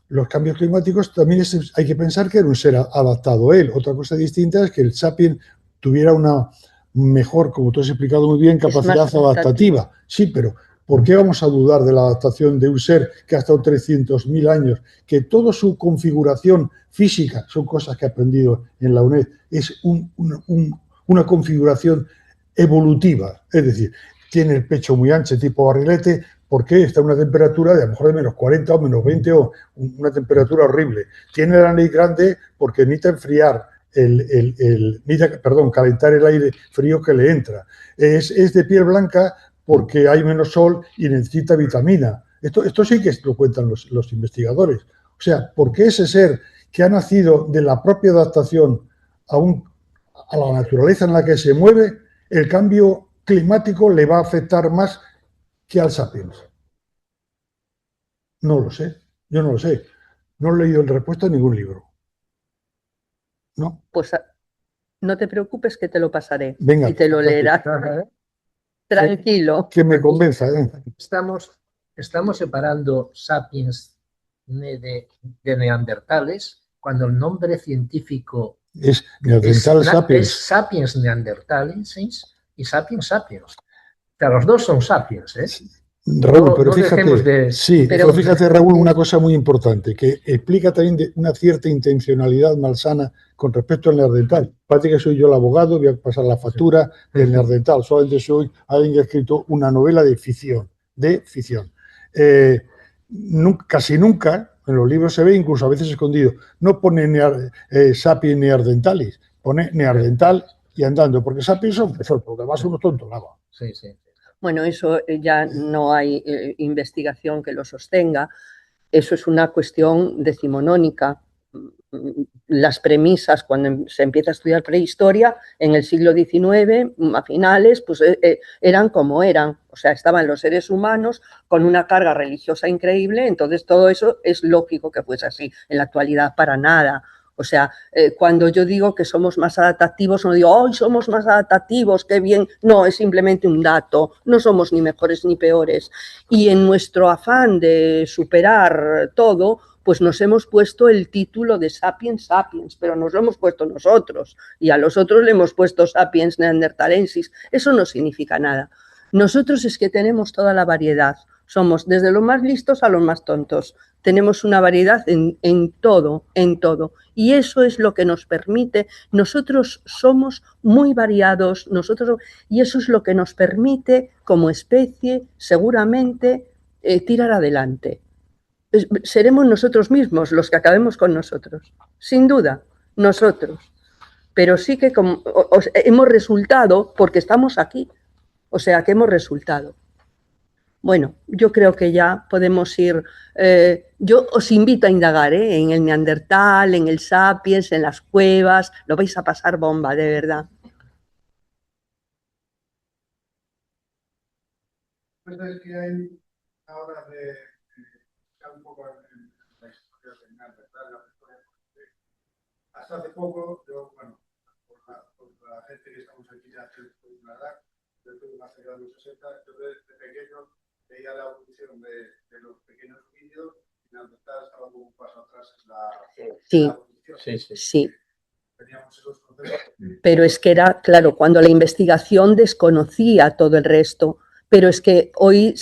los cambios climáticos también hay que pensar que era un ser adaptado a él. Otra cosa distinta es que el sapien tuviera una mejor, como tú has explicado muy bien, capacidad adaptativa. Sí, pero ¿Por qué vamos a dudar de la adaptación de un ser que ha estado 300.000 años, que toda su configuración física, son cosas que he aprendido en la UNED, es una configuración evolutiva? Es decir, tiene el pecho muy ancho, tipo barrilete, porque está a una temperatura de a lo mejor de menos 40 o menos 20 o una temperatura horrible. Tiene la nariz grande porque necesita enfriar, calentar el aire frío que le entra. Es de piel blanca porque hay menos sol y necesita vitamina. Esto sí que lo cuentan los investigadores. O sea, ¿por qué ese ser que ha nacido de la propia adaptación a la naturaleza en la que se mueve, el cambio climático le va a afectar más que al sapiens? No lo sé, yo no lo sé. No he leído la respuesta en ningún libro. ¿No? Pues no te preocupes que te lo pasaré. Venga, y te lo leerás. Tranquilo. Que me convenza. Estamos separando sapiens de neandertales, cuando el nombre científico es neandertal sapiens. Es sapiens neanderthalensis y sapiens sapiens. O sea, los dos son sapiens, ¿eh? Raúl, pero fíjate, pero fíjate, Raúl, una cosa muy importante, que explica también una cierta intencionalidad malsana con respecto al neandertal. Parece que soy yo el abogado, voy a pasar la factura del neandertal. Solamente soy alguien que ha escrito una novela de ficción. Casi nunca, en los libros se ve, incluso a veces escondido, no pone sapiens neanderthalis, pone neandertal y andando, porque sapiens son personas, porque además uno tonto, nada. Sí, sí. Bueno, eso ya no hay investigación que lo sostenga. Eso es una cuestión decimonónica. Las premisas, cuando se empieza a estudiar prehistoria, en el siglo XIX, a finales, pues eran como eran. O sea, estaban los seres humanos con una carga religiosa increíble, entonces todo eso es lógico que fuese así. En la actualidad, para nada. O sea, cuando yo digo que somos más adaptativos, no digo, ¡ay, somos más adaptativos, qué bien! No, es simplemente un dato, no somos ni mejores ni peores. Y en nuestro afán de superar todo, pues nos hemos puesto el título de sapiens sapiens, pero nos lo hemos puesto nosotros, y a los otros le hemos puesto sapiens neanderthalensis. Eso no significa nada. Nosotros es que tenemos toda la variedad. Somos desde los más listos a los más tontos. Tenemos una variedad en todo. Y eso es lo que nos permite. Nosotros somos muy variados, y eso es lo que nos permite, como especie, seguramente, tirar adelante. Seremos nosotros mismos los que acabemos con nosotros. Sin duda, nosotros. Pero sí que hemos resultado porque estamos aquí. O sea, que hemos resultado. Bueno, yo creo que ya podemos ir. Yo os invito a indagar en el neandertal, en el sapiens, en las cuevas. Lo vais a pasar bomba, de verdad. Pues es que hay ahora de un poco en la historia del neandertal, hasta hace poco, yo, bueno, por la gente que estamos aquí ya hace una edad, yo tuve una cerca de los 60, yo desde pequeño veía la evolución de los pequeños vídeos y neandertal estaba como un paso atrás en la evolución. Sí. Pero es que era, claro, cuando la investigación desconocía todo el resto. Pero es que hoy,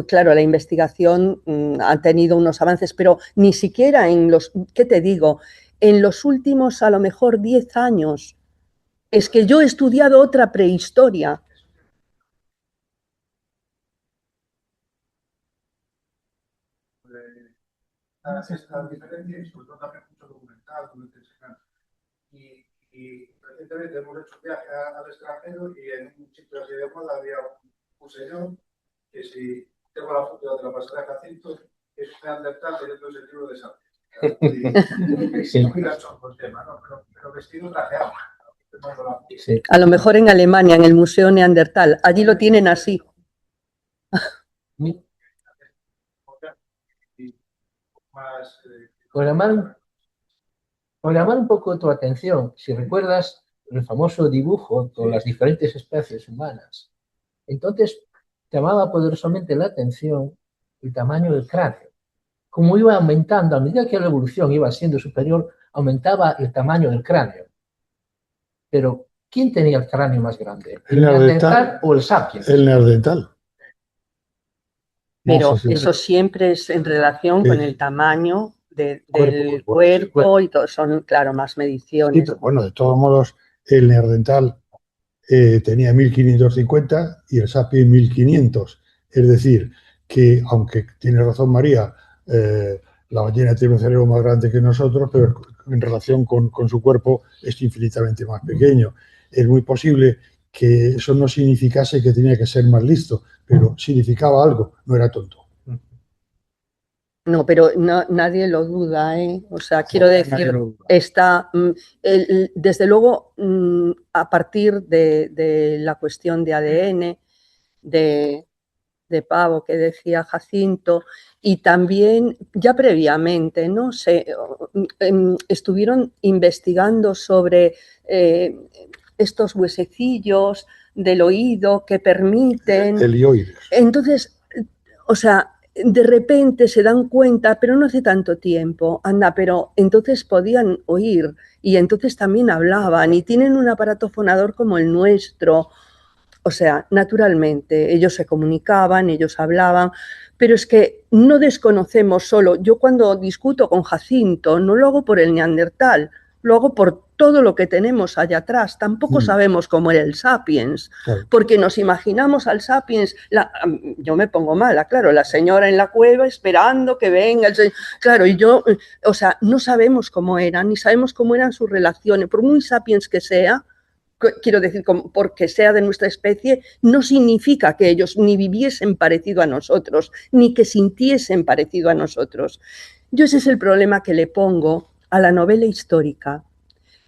claro, la investigación ha tenido unos avances, pero ni siquiera en los, ¿qué te digo? En los últimos, a lo mejor, 10 años. Es que yo he estudiado otra prehistoria. Esta diferencia, y sobre todo también mucho documental, y recientemente hemos hecho un viaje al extranjero y en un sitio así de moda había un señor que, si tengo la foto de la pasada Jacinto, es un neandertal teniendo ese libro de Sapiens. Sí. Muy gacho con el tema, ¿no? Pero vestido trajeado. Sí. A lo mejor en Alemania, en el Museo Neandertal, allí lo tienen así. Por llamar un poco tu atención, si recuerdas el famoso dibujo con las diferentes especies humanas, entonces llamaba poderosamente la atención el tamaño del cráneo. Como iba aumentando, a medida que la evolución iba siendo superior, aumentaba el tamaño del cráneo. Pero, ¿quién tenía el cráneo más grande? ¿El neandertal o el sapiens? El neandertal. pero sí, eso siempre es en relación Sí. con el tamaño del Cuerpo, cuerpo y todo, son, claro, más Sí, mediciones. pero bueno, de todos modos, el neandertal tenía 1550 y el sapiens 1500. Es decir, que aunque tiene razón María, la ballena tiene un cerebro más grande que nosotros, pero en relación con su cuerpo es infinitamente más pequeño. Es muy posible que eso no significase que tenía que ser más listo, pero significaba algo, no era tonto. No, pero nadie lo duda, ¿eh? O sea, quiero Nadie decir, lo duda. está, desde luego, a partir de la cuestión de ADN, de pavo que decía Jacinto, y también ya previamente, ¿no? Estuvieron investigando sobre estos huesecillos del oído que permiten. Helioides. Entonces, o sea, de repente se dan cuenta, pero no hace tanto tiempo, anda, pero entonces podían oír y entonces también hablaban y tienen un aparato fonador como el nuestro. O sea, naturalmente, ellos se comunicaban, ellos hablaban, pero es que no desconocemos solo. Yo cuando discuto con Jacinto no lo hago por el neandertal, lo hago por todo lo que tenemos allá atrás. Tampoco sabemos cómo era el sapiens, Claro. porque nos imaginamos al sapiens, yo me pongo mala, claro, la señora en la cueva esperando que venga el señor, claro, y yo, o sea, no sabemos cómo eran, ni sabemos cómo eran sus relaciones, por muy sapiens que sea. Quiero decir, porque sea de nuestra especie, no significa que ellos ni viviesen parecido a nosotros, ni que sintiesen parecido a nosotros. Yo ese es el problema que le pongo a la novela histórica,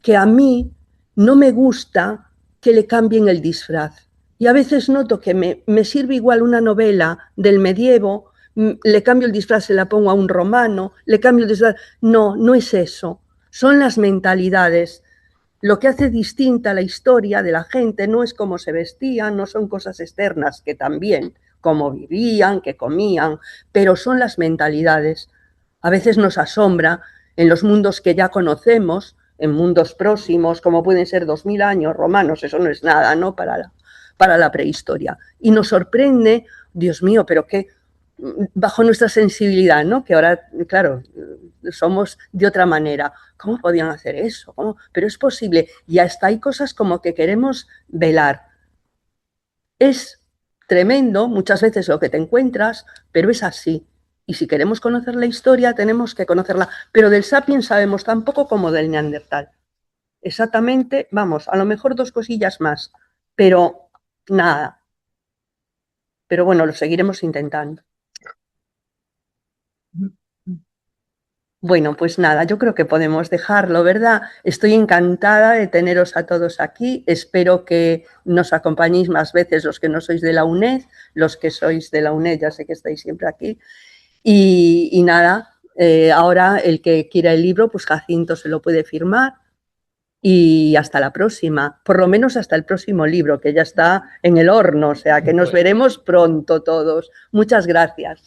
que a mí no me gusta que le cambien el disfraz. Y a veces noto que me sirve igual una novela del medievo, le cambio el disfraz, se la pongo a un romano, le cambio el disfraz. No, no es eso. Son las mentalidades. Lo que hace distinta la historia de la gente no es cómo se vestían, no son cosas externas, que también, cómo vivían, qué comían, pero son las mentalidades. A veces nos asombra en los mundos que ya conocemos, en mundos próximos, como pueden ser 2000 años romanos, eso no es nada, ¿no? Para la prehistoria. Y nos sorprende, Dios mío, pero qué, bajo nuestra sensibilidad, ¿no? Que ahora, claro, somos de otra manera. ¿Cómo podían hacer eso? ¿Cómo? Pero es posible. Y hasta hay cosas como que queremos velar. Es tremendo muchas veces lo que te encuentras, pero es así. Y si queremos conocer la historia, tenemos que conocerla. Pero del sapiens sabemos tan poco como del neandertal. Exactamente, vamos, a lo mejor 2 cosillas más, pero nada. Pero bueno, lo seguiremos intentando. Bueno, pues nada, yo creo que podemos dejarlo, ¿verdad? Estoy encantada de teneros a todos aquí. Espero que nos acompañéis más veces los que no sois de la UNED, los que sois de la UNED ya sé que estáis siempre aquí. Y nada, ahora el que quiera el libro, pues Jacinto se lo puede firmar. Y hasta la próxima, por lo menos hasta el próximo libro, que ya está en el horno, o sea que nos veremos pronto todos. Muchas gracias.